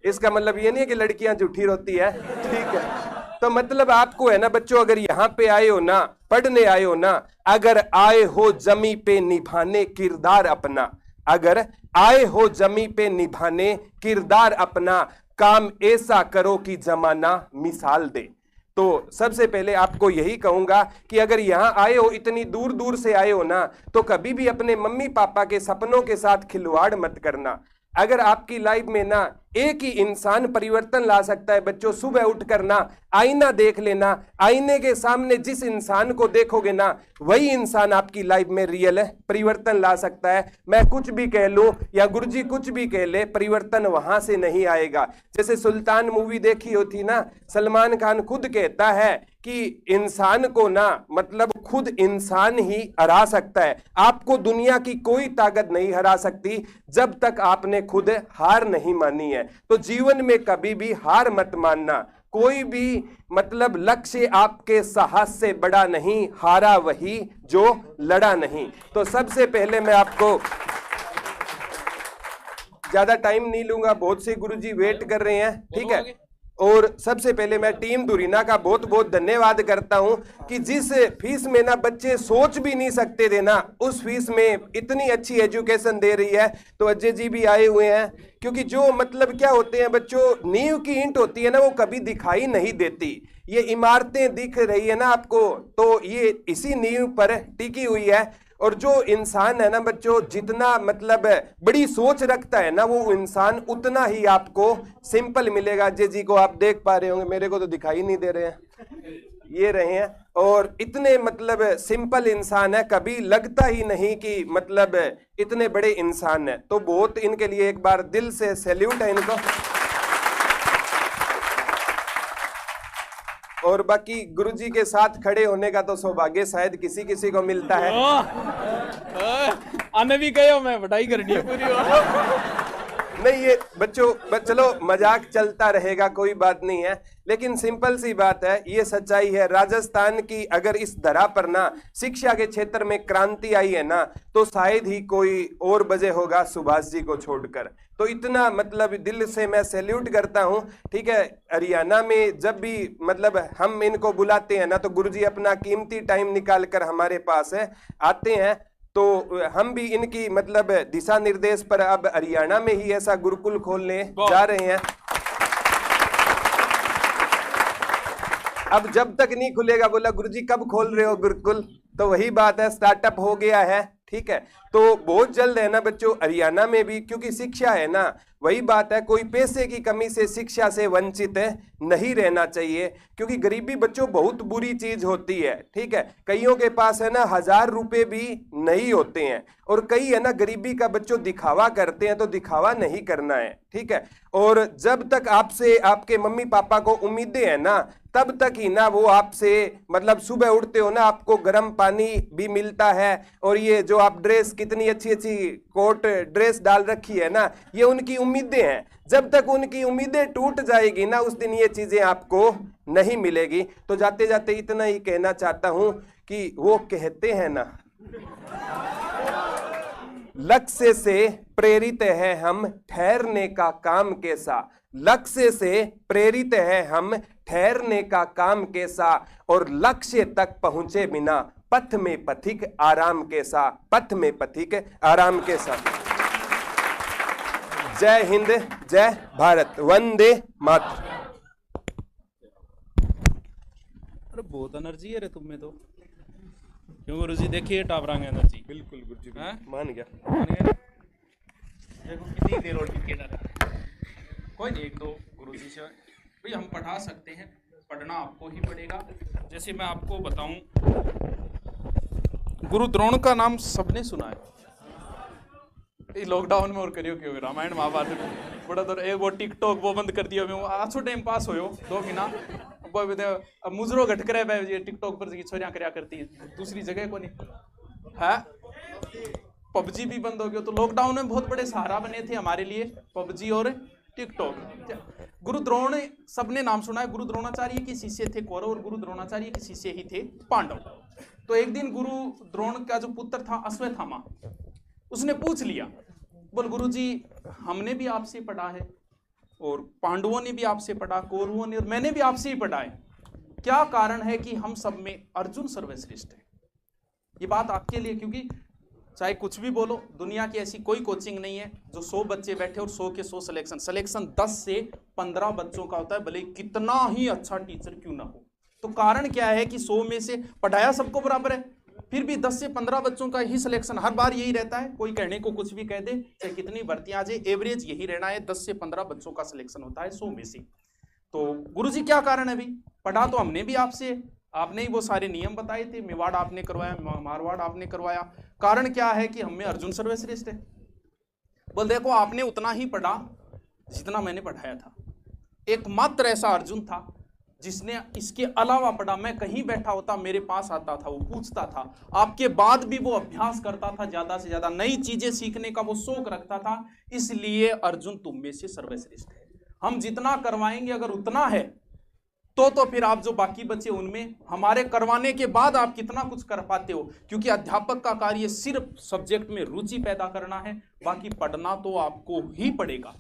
इसका मतलब ये नहीं है कि लड़कियां झूठी रोती है, ठीक है। तो मतलब आपको है ना बच्चों, अगर यहाँ पे आए हो ना, पढ़ने आए हो ना, अगर आए हो जमी पे निभाने किरदार अपना, अगर आए हो जमी पे निभाने किरदार अपना, काम ऐसा करो कि जमाना मिसाल दे। तो सबसे पहले आपको यही कहूंगा कि अगर यहाँ आए हो, इतनी दूर दूर से आए हो ना, तो कभी भी अपने मम्मी पापा के सपनों के साथ खिलवाड़ मत करना। अगर आपकी लाइफ में ना एक ही इंसान परिवर्तन ला सकता है बच्चों, सुबह उठ कर ना आईना देख लेना, आईने के सामने जिस इंसान को देखोगे ना वही इंसान आपकी लाइफ में रियल परिवर्तन ला सकता है। मैं कुछ भी कह लूं या गुरुजी कुछ भी कह ले, परिवर्तन वहां से नहीं आएगा। जैसे सुल्तान मूवी देखी होती ना, सलमान खान खुद कहता है कि इंसान को ना मतलब खुद इंसान ही हरा सकता है, आपको दुनिया की कोई ताकत नहीं हरा सकती जब तक आपने खुद हार नहीं मानी है। तो जीवन में कभी भी हार मत मानना, कोई भी मतलब लक्ष्य आपके साहस से बड़ा नहीं, हारा वही जो लड़ा नहीं। तो सबसे पहले मैं आपको ज्यादा टाइम नहीं लूंगा, बहुत से गुरुजी वेट कर रहे हैं, ठीक है। और सबसे पहले मैं टीम धुरीना का बहुत बहुत धन्यवाद करता हूं कि जिस फीस में ना बच्चे सोच भी नहीं सकते थे ना, उस फीस में इतनी अच्छी एजुकेशन दे रही है। तो अजय जी भी आए हुए हैं, क्योंकि जो मतलब क्या होते हैं बच्चों, नींव की ईंट होती है ना, वो कभी दिखाई नहीं देती। ये इमारतें दिख रही है ना आपको, तो ये इसी नींव पर टिकी हुई है। और जो इंसान है ना बच्चों, जितना मतलब बड़ी सोच रखता है ना, वो इंसान उतना ही आपको सिंपल मिलेगा। अजय जी को आप देख पा रहे होंगे, मेरे को तो दिखाई नहीं दे रहे हैं, ये रहे हैं। और इतने मतलब सिंपल इंसान है, कभी लगता ही नहीं कि मतलब इतने बड़े इंसान है। तो बहुत इनके लिए एक बार दिल से सैल्यूट है इनको। और बाकी गुरुजी के साथ खड़े होने का तो सौभाग्य शायद किसी किसी को मिलता है। आने भी गए हो, मैं बधाई करनी है पूरी। नहीं ये बच्चों चलो मजाक चलता रहेगा, कोई बात नहीं है, लेकिन सिंपल सी बात है, ये सच्चाई है। राजस्थान की अगर इस धरा पर ना शिक्षा के क्षेत्र में क्रांति आई है ना, तो शायद ही कोई और वजह होगा सुभाष जी को छोड़कर। तो इतना मतलब दिल से मैं सैल्यूट करता हूं, ठीक है। हरियाणा में जब भी मतलब हम इनको बुलाते हैं ना, तो गुरुजी अपना कीमती टाइम निकाल कर हमारे पास आते हैं। तो हम भी इनकी मतलब दिशा निर्देश पर अब हरियाणा में ही ऐसा गुरुकुल खोलने जा रहे हैं। अब जब तक नहीं खुलेगा, बोला गुरुजी कब खोल रहे हो गुरुकुल, तो वही बात है, स्टार्टअप हो गया है, ठीक है। तो बहुत जल्द है ना बच्चों हरियाणा में भी, क्योंकि शिक्षा है ना, वही बात है, कोई पैसे की कमी से शिक्षा से वंचित नहीं रहना चाहिए। क्योंकि गरीबी बच्चों बहुत बुरी चीज होती है, ठीक है। कईयों के पास है ना 1000 रुपए भी नहीं होते हैं, और कई है ना गरीबी का बच्चों दिखावा करते हैं, तो दिखावा नहीं करना है, ठीक है। और जब तक आपसे आपके मम्मी पापा को उम्मीदें है ना, तब तक ही ना वो आपसे मतलब सुबह उठते हो ना, आपको गर्म पानी भी मिलता है, और ये जो आप ड्रेस कितनी अच्छी अच्छी कोट ड्रेस डाल रखी है ना, ये उनकी उम्मीदें हैं। जब तक उनकी उम्मीदें टूट जाएगी ना, उस दिन ये चीजें आपको नहीं मिलेगी। तो जाते जाते इतना ही कहना चाहता हूं कि वो कहते हैं ना, लक्ष्य से प्रेरित है हम, ठहरने का काम कैसा। लक्ष्य से प्रेरित है हम, ठहरने का काम कैसा। और लक्ष्य तक पहुंचे बिना पथ में पथिक आराम कैसा। पथ में पथिक आराम कैसा। जय हिंद, जय भारत, वंदे मातरम। अरे बहुत एनर्जी है रे तुम में तो। क्यों गुरुजी, देखिए टावरांग एनर्जी। बिल्कुल गुरुजी, मान गया। देखो कितनी देर और टिके ना, कोई नहीं, एक दो गुरुजी से भाई हम पढ़ा सकते हैं, पढ़ना आपको ही पड़ेगा। जैसे मैं आपको बताऊं, गुरु द्रोण का नाम सबने सुना है। लॉकडाउन में और करियो क्यों, रामायण महाभारत बड़ा तो वो टिकटॉक वो बंद कर दिया, अच्छो टाइम पास होयो 2 महीना। अब मुजरो घट करे ये टिकटॉक पर छोरियां करया करती है, दूसरी जगह को नहीं है। पबजी भी बंद हो गया, तो लॉकडाउन में बहुत बड़े सहारा बने थे हमारे लिए पबजी और टिकटॉक। गुरु द्रोण सबने नाम सुना है। गुरु द्रोणाचार्य के शिष्य थे कौरव, और गुरु द्रोणाचार्य के शिष्य ही थे पांडव। तो एक दिन गुरु द्रोण का जो पुत्र था अश्वत्थामा, उसने पूछ लिया, बोल गुरुजी हमने भी आपसे पढ़ा है, और पांडवों ने भी आपसे पढ़ा, कौरवों ने, और मैंने भी आपसे ही पढ़ा है, क्या कारण है कि हम सब में अर्जुन सर्वश्रेष्ठ है। ये बात आपके लिए, क्योंकि चाहे कुछ भी बोलो, दुनिया की ऐसी कोई कोचिंग नहीं है जो 100 बच्चे बैठे और 100 के 100 सिलेक्शन 10 से 15 बच्चों का होता है, भले कितना ही अच्छा टीचर क्यों ना हो। तो कारण क्या है कि 100 में से पढ़ाया सबको बराबर है, फिर भी 10 से 15 बच्चों का ही सिलेक्शन हर बार यही रहता है। कोई कहने को कुछ भी कह दे, चाहे कितनी भर्तियां आ जाए, एवरेज यही रहना है, 10 से 15 बच्चों का सिलेक्शन होता है 100 में से। तो गुरुजी क्या कारण है भाई, पढ़ा तो हमने भी आपसे, आपने ही वो सारे नियम बताए थे, मेवाड़ आपने करवाया, मारवाड़ आपने करवाया। कारण क्या है कि हमें अर्जुन सर्वश्रेष्ठ है। बोल देखो आपने उतना ही पढ़ा जितना मैंने पढ़ाया था, एकमात्र ऐसा अर्जुन था जिसने इसके अलावा पढ़ा। मैं कहीं बैठा होता, मेरे पास आता था, वो पूछता था, आपके बाद भी वो अभ्यास करता था, ज्यादा से ज्यादा नई चीजें सीखने का वो शौक रखता था। इसलिए अर्जुन तुम में से सर्वश्रेष्ठ है। हम जितना करवाएंगे अगर उतना है तो फिर आप जो बाकी बचे उनमें हमारे करवाने के बाद आप कितना कुछ कर पाते हो, क्योंकि अध्यापक का कार्य सिर्फ सब्जेक्ट में रुचि पैदा करना है, बाकी पढ़ना तो आपको ही पड़ेगा।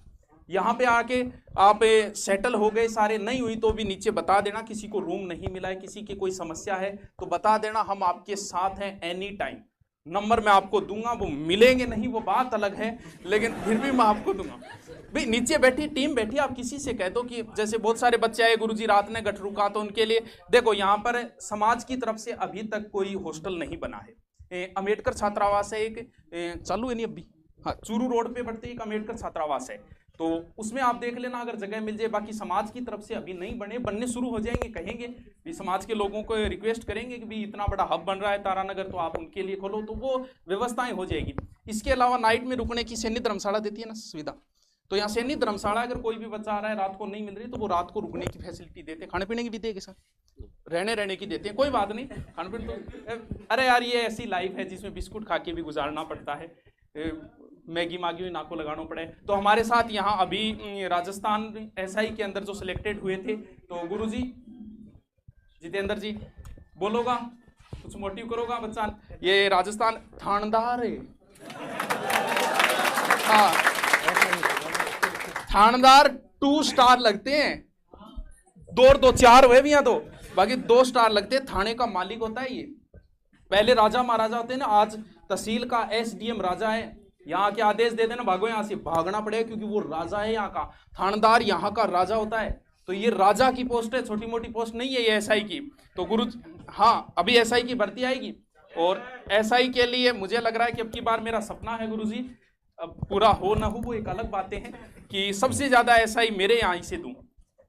यहाँ पे आके आप सेटल हो गए सारे, नहीं हुई तो भी नीचे बता देना, किसी को रूम नहीं मिला है, किसी की कोई समस्या है तो बता देना, हम आपके साथ हैं एनी टाइम। नंबर मैं आपको दूंगा, वो मिलेंगे नहीं वो बात अलग है, लेकिन फिर भी मैं आपको दूंगा। भाई नीचे बैठी टीम बैठी, आप किसी से कह दो कि जैसे बहुत सारे बच्चे आए गुरुजी रात ने गठ रुका, तो उनके लिए देखो यहाँ पर समाज की तरफ से अभी तक कोई हॉस्टल नहीं बना है। अम्बेडकर छात्रावास है एक, चालू है नहीं अभी, हाँ चूरू रोड पे बढ़ते एक अम्बेडकर छात्रावास है, तो उसमें आप देख लेना अगर जगह मिल जाए। बाकी समाज की तरफ से अभी नहीं बने, बनने शुरू हो जाएंगे, कहेंगे भी समाज के लोगों को रिक्वेस्ट करेंगे कि भी इतना बड़ा हब बन रहा है तारानगर, तो आप उनके लिए खोलो, तो वो व्यवस्थाएं हो जाएगी। इसके अलावा नाइट में रुकने की सैन्य धर्मशाला देती है ना सुविधा, तो यहाँ सैन्य धर्मशाला अगर कोई भी बच्चा आ रहा है रात को नहीं मिल रही तो वो रात को रुकने की फैसिलिटी देते हैं, खाने पीने की भी देते सर, रहने की देते हैं, कोई बात नहीं, खाने पीने तो अरे यार ये ऐसी लाइफ है जिसमें बिस्कुट खा के भी गुजारना पड़ता है, मैगी मागी हुई नाको लगाना पड़े। तो हमारे साथ यहाँ अभी राजस्थान एसआई के अंदर जो सिलेक्टेड हुए थे, तो गुरुजी जितेंद्र जी बोलोगा, कुछ मोटिव करोगा बच्चा, ये राजस्थान थानेदार है, हाँ थानेदार 2 स्टार लगते हैं, 2 और 2 4 हुए भी यहाँ, तो बाकी 2 स्टार लगते हैं। थाने का मालिक होता है ये, पहले राजा महाराजा होते हैं ना, आज तहसील का एसडीएम राजा है, यहाँ के आदेश दे देना भागो यहाँ से, भागना पड़ेगा क्योंकि वो राजा है यहाँ का, थानेदार यहाँ का राजा होता है। तो ये राजा की पोस्ट है, छोटी मोटी पोस्ट नहीं है ये एसआई की। तो गुरु हाँ अभी एसआई की भर्ती आएगी, और एसआई के लिए मुझे लग रहा है कि अब की बार मेरा सपना है गुरुजी, अब पूरा हो ना हो वो एक अलग बातें हैं, कि सबसे ज्यादा एसआई मेरे यहाँ से दूं,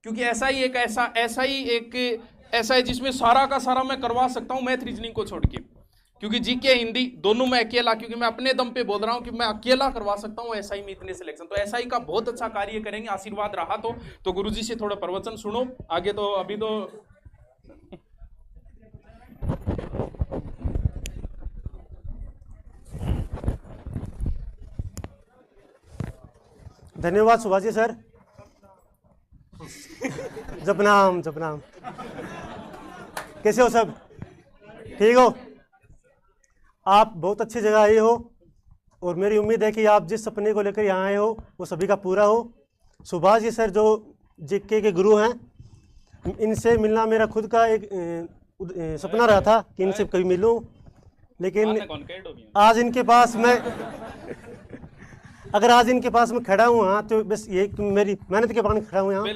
क्योंकि एसआई एक ऐसा है जिसमें सारा का सारा मैं करवा सकता हूँ, मैथ रीजनिंग को छोड़ के, क्योंकि जीके हिंदी दोनों में अकेला, क्योंकि मैं अपने दम पे बोल रहा हूँ कि मैं अकेला करवा सकता हूँ एसआई में इतने सिलेक्शन। तो एसआई का बहुत अच्छा कार्य करेंगे, आशीर्वाद रहा तो गुरुजी से थोड़ा प्रवचन सुनो आगे। तो अभी तो धन्यवाद सुभाष जी सर। जपनाम जपनाम, कैसे हो सब, ठीक हो? आप बहुत अच्छी जगह आए हो, और मेरी उम्मीद है कि आप जिस सपने को लेकर यहाँ आए हो वो सभी का पूरा हो। सुभाष जी सर जो जीके के गुरु हैं, इनसे मिलना मेरा खुद का एक सपना रहा था कि इनसे कभी मिलूं, लेकिन आज इनके पास मैं अगर आज इनके पास मैं खड़ा हूँ हाँ, तो बस ये मेरी मेहनत के कारण खड़ा हूँ यहाँ।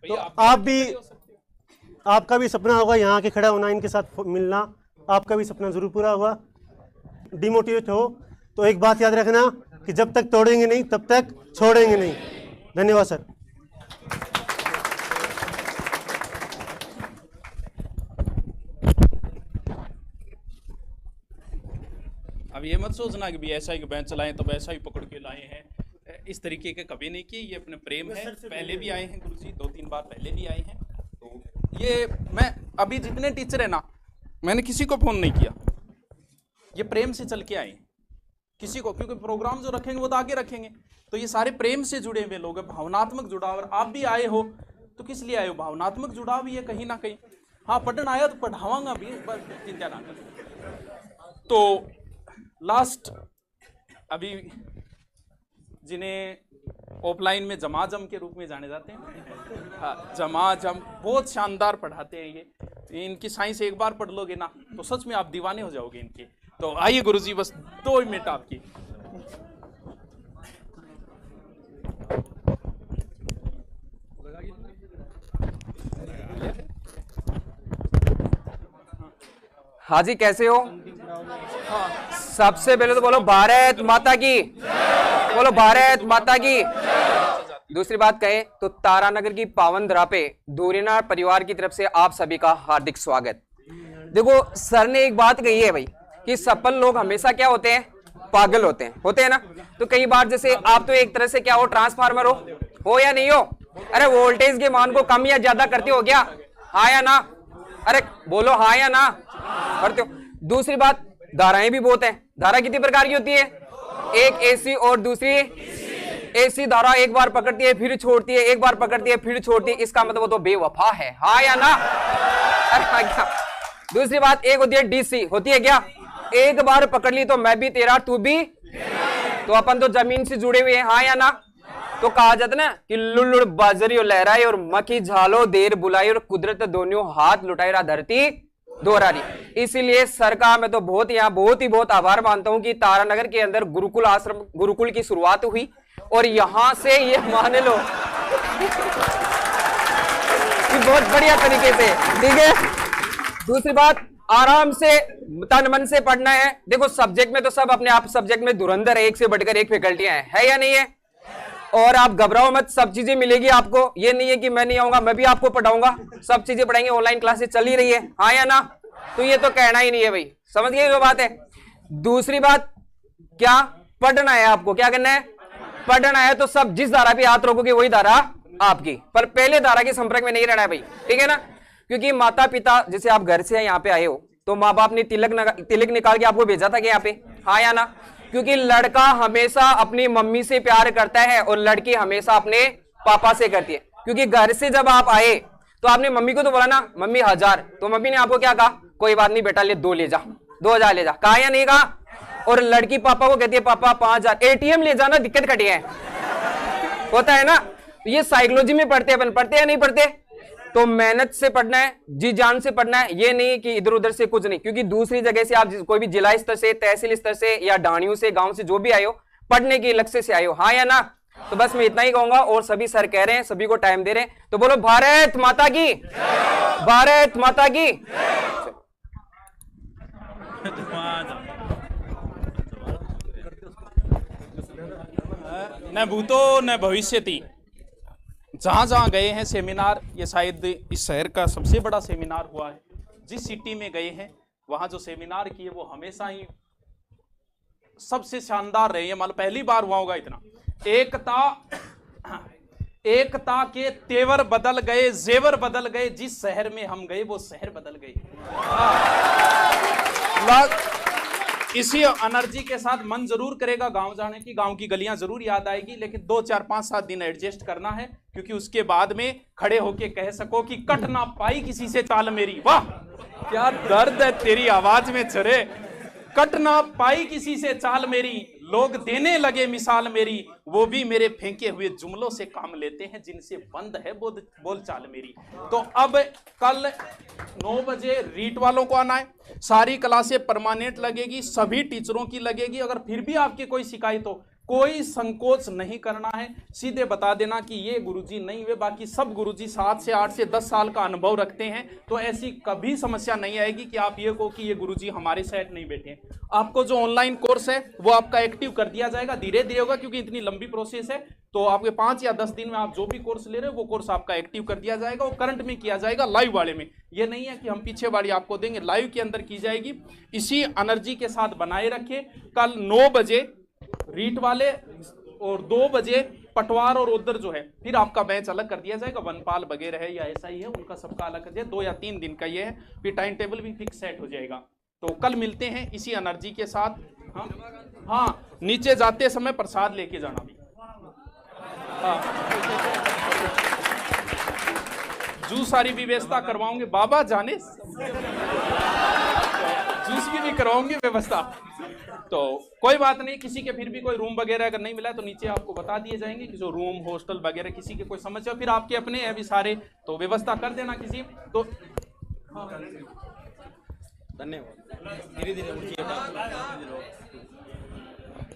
तो आप भी, आपका भी सपना होगा यहाँ के खड़ा होना, इनके साथ मिलना, आपका भी सपना जरूर पूरा होगा। डिमोटिवेट हो तो एक बात याद रखना कि जब तक तोड़ेंगे नहीं तब तक छोड़ेंगे नहीं। धन्यवाद सर। अब ये मत सोचना कि भी ऐसा ही बेंच चलाएं तो वैसा ही पकड़ के लाए हैं, इस तरीके के कभी नहीं किए, ये अपने प्रेम है। पहले भी आए हैं गुरुजी, 2-3 बार पहले भी आए हैं। तो ये मैं अभी जितने टीचर है ना, मैंने किसी को फोन नहीं किया, ये प्रेम से चल के आए किसी को, क्योंकि प्रोग्राम जो रखेंगे वो तो आगे रखेंगे, तो ये सारे प्रेम से जुड़े हुए लोग हैं, भावनात्मक जुड़ाव। और आप भी आए हो तो किस लिए आए हो? भावनात्मक जुड़ाव भी है कहीं ना कहीं। हाँ पढ़ना आया तो पढ़ावांगा भी, चिंता ना कर। तो लास्ट अभी जिन्हें ऑफलाइन में जमाजम के रूप में जाने जाते हैं, हाँ जमाजम बहुत शानदार पढ़ाते हैं ये। इनकी साइंस एक बार पढ़ लोगे ना तो सच में आप दीवाने हो जाओगे इनके। तो आइए गुरुजी, बस 2 मिनट आपकी। हाँ जी, कैसे हो? सबसे पहले तो बोलो भारत माता की, बोलो भारत माता की। दूसरी बात कहे तो तारानगर की पावन धरा पे धूरीनार परिवार की तरफ से आप सभी का हार्दिक स्वागत। देखो सर ने एक बात कही है भाई कि सफल लोग हमेशा क्या होते हैं? पागल होते हैं ना। तो कई बार जैसे आप तो एक तरह से क्या हो, ट्रांसफार्मर हो या नहीं हो? अरे वोल्टेज के मान को कम या ज्यादा करते हो क्या? हाँ या ना? अरे बोलो हाँ या ना करते हो। दूसरी बात, धाराएं भी बहुत है। धारा कितनी प्रकार की होती है? एक एसी और दूसरी ऐसी धारा एक बार पकड़ती है फिर छोड़ती है, एक बार पकड़ती है फिर छोड़ती है, इसका मतलब वो तो बेवफा है, हाँ या ना? अरे हाँ क्या? दूसरी बात, एक होती है डीसी, होती है क्या? एक बार पकड़ ली तो मैं भी तेरा तू भी, तो अपन तो जमीन से जुड़े हुए हैं, हाँ या ना? तो कहा जाता ना कि लुल्लुड़ बाजरी और लहराई और मक्खी झालो देर बुलाई और कुदरत दोनों हाथ लुटाई रा धरती दोहरारी। इसीलिए सरकार में तो बहुत आभार मानता हूं कि तारानगर के अंदर गुरुकुल आश्रम गुरुकुल की शुरुआत हुई और यहां से ये मान लो कि बहुत बढ़िया तरीके से, ठीक है। दूसरी बात, आराम से तन मन से पढ़ना है। देखो सब्जेक्ट में तो सब अपने आप सब्जेक्ट में धुरंधर है, एक से बढ़कर एक फैकल्टियां है या नहीं है? और आप घबराओ मत, सब चीजें मिलेगी आपको। ये नहीं है कि मैं नहीं आऊंगा, मैं भी आपको पढ़ाऊंगा, सब चीजें पढ़ाएंगे। ऑनलाइन क्लासेस चल ही रही है, हाँ या ना? तो ये तो कहना ही नहीं है भाई, समझ गए जो बात है। दूसरी बात क्या, पढ़ना है आपको, क्या करना है? पढ़ना है। तो सब जिस धारा पे हाथ रोकोगे वही धारा आपकी, पर पहले धारा के संपर्क में नहीं रहना है भाई, ठीक है ना? क्योंकि माता पिता, जैसे आप घर से यहाँ पे आए हो तो माँ बाप ने तिलक निकाल के आपको भेजा था कि यहाँ पे, हाँ या ना? क्योंकि लड़का हमेशा अपनी मम्मी से प्यार करता है और लड़की हमेशा अपने पापा से करती है। क्योंकि घर से जब आप आए तो आपने मम्मी को तो बोला ना मम्मी 1000, तो मम्मी ने आपको क्या कहा? कोई बात नहीं बेटा, ले 2 ले जा, 2000 ले जा, कहा या नहीं कहा? और लड़की पापा को कहती है पापा 5000, ATM ले जाना दिक्कत कटी है, होता है ना? ये साइकोलॉजी में पढ़ते हैं अपन, पढ़ते या नहीं पढ़ते? तो मेहनत से पढ़ना है, जी जान से पढ़ना है, ये नहीं कि इधर उधर से कुछ नहीं। क्योंकि दूसरी जगह से आप कोई भी जिला स्तर से, तहसील स्तर से या ढाणियों से, गांव से जो भी आए हो, पढ़ने के लक्ष्य से आए हो, हाँ या ना? तो बस मैं इतना ही कहूंगा। और सभी सर कह रहे हैं, सभी को टाइम दे रहे हैं, तो बोलो भारत माता की, भारत माता की। न भूतो न भविष्यति। जहां जहां गए हैं सेमिनार, ये शायद इस शहर का सबसे बड़ा सेमिनार हुआ है। जिस सिटी में गए हैं वहां जो सेमिनार किए वो हमेशा ही सबसे शानदार रहे हैं। मतलब पहली बार हुआ होगा इतना। एकता के तेवर बदल गए, जेवर बदल गए। जिस शहर में हम गए वो शहर बदल गए। इसी एनर्जी के साथ मन जरूर करेगा गांव जाने की, गांव की गलियां जरूर याद आएगी, लेकिन 2 4 5 7 दिन एडजस्ट करना है। क्योंकि उसके बाद में खड़े होके कह सको कि कट ना पाई किसी से चाल मेरी। वाह क्या दर्द है तेरी आवाज में चरे। कट ना पाई किसी से चाल मेरी, लोग देने लगे मिसाल मेरी, वो भी मेरे फेंके हुए जुमलों से काम लेते हैं, जिनसे बंद है बोल चाल मेरी। तो अब कल 9 बजे रीट वालों को आना है। सारी क्लासें परमानेंट लगेगी, सभी टीचरों की लगेगी। अगर फिर भी आपकी कोई शिकायत हो, कोई संकोच नहीं करना है, सीधे बता देना कि ये गुरुजी नहीं हुए। बाकी सब गुरुजी 7 से 8 से 10 साल का अनुभव रखते हैं, तो ऐसी कभी समस्या नहीं आएगी कि आप ये कहो कि ये गुरुजी हमारे साइड नहीं बैठे हैं। आपको जो ऑनलाइन कोर्स है वो आपका एक्टिव कर दिया जाएगा, धीरे धीरे होगा, क्योंकि इतनी लंबी प्रोसेस है। तो आपके 5 या 10 दिन में आप जो भी कोर्स ले रहे हो वो कोर्स आपका एक्टिव कर दिया जाएगा। वो करंट में किया जाएगा, लाइव वाले में। ये नहीं है कि हम पीछे वाली आपको देंगे, लाइव के अंदर की जाएगी। इसी एनर्जी के साथ बनाए रखे। कल 9 बजे रीट वाले और 2 बजे पटवार और उधर जो है फिर आपका बैच अलग कर दिया जाएगा। वनपाल वगैरह है या ऐसा ही है, उनका सबका अलग कर दिया। 2 या 3 दिन का ये है, फिर टाइम टेबल भी फिक्स सेट हो जाएगा। तो कल मिलते हैं इसी एनर्जी के साथ। हाँ, नीचे जाते समय प्रसाद लेके जाना भी। हाँ, जूस सारी व्यवस्था करवाओगे बाबा जाने, जूस की भी करवाओगे व्यवस्था। तो कोई बात नहीं, किसी के फिर भी कोई रूम वगैरह अगर नहीं मिला तो नीचे आपको बता दिए जाएंगे कि जो रूम हॉस्टल वगैरह किसी के कोई समस्या, फिर आपके अपने हैं अभी सारे, तो व्यवस्था कर देना किसी। तो धन्यवाद। धीरे धीरे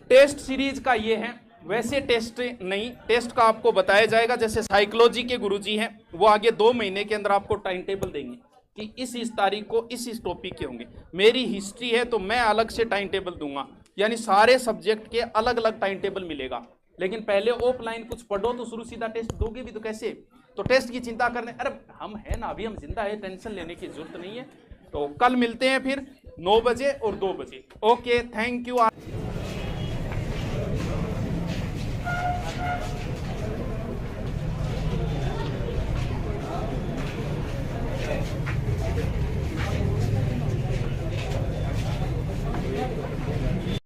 टेस्ट सीरीज का ये है, वैसे टेस्ट नहीं, टेस्ट का आपको बताया जाएगा। जैसे साइकोलॉजी के गुरुजी हैं, वो आगे 2 महीने के अंदर आपको टाइम टेबल देंगे कि इस तारीख को इस टॉपिक के होंगे। मेरी हिस्ट्री है तो मैं अलग से टाइम टेबल दूंगा, यानी सारे सब्जेक्ट के अलग अलग टाइम टेबल मिलेगा। लेकिन पहले ऑफलाइन कुछ पढ़ो तो शुरू सीधा टेस्ट दोगे भी तो कैसे? तो टेस्ट की चिंता करने, अरे हम है ना, अभी हम जिंदा है, टेंशन लेने की जरूरत नहीं है। तो कल मिलते हैं फिर 9 बजे और 2 बजे। Okay, thank you.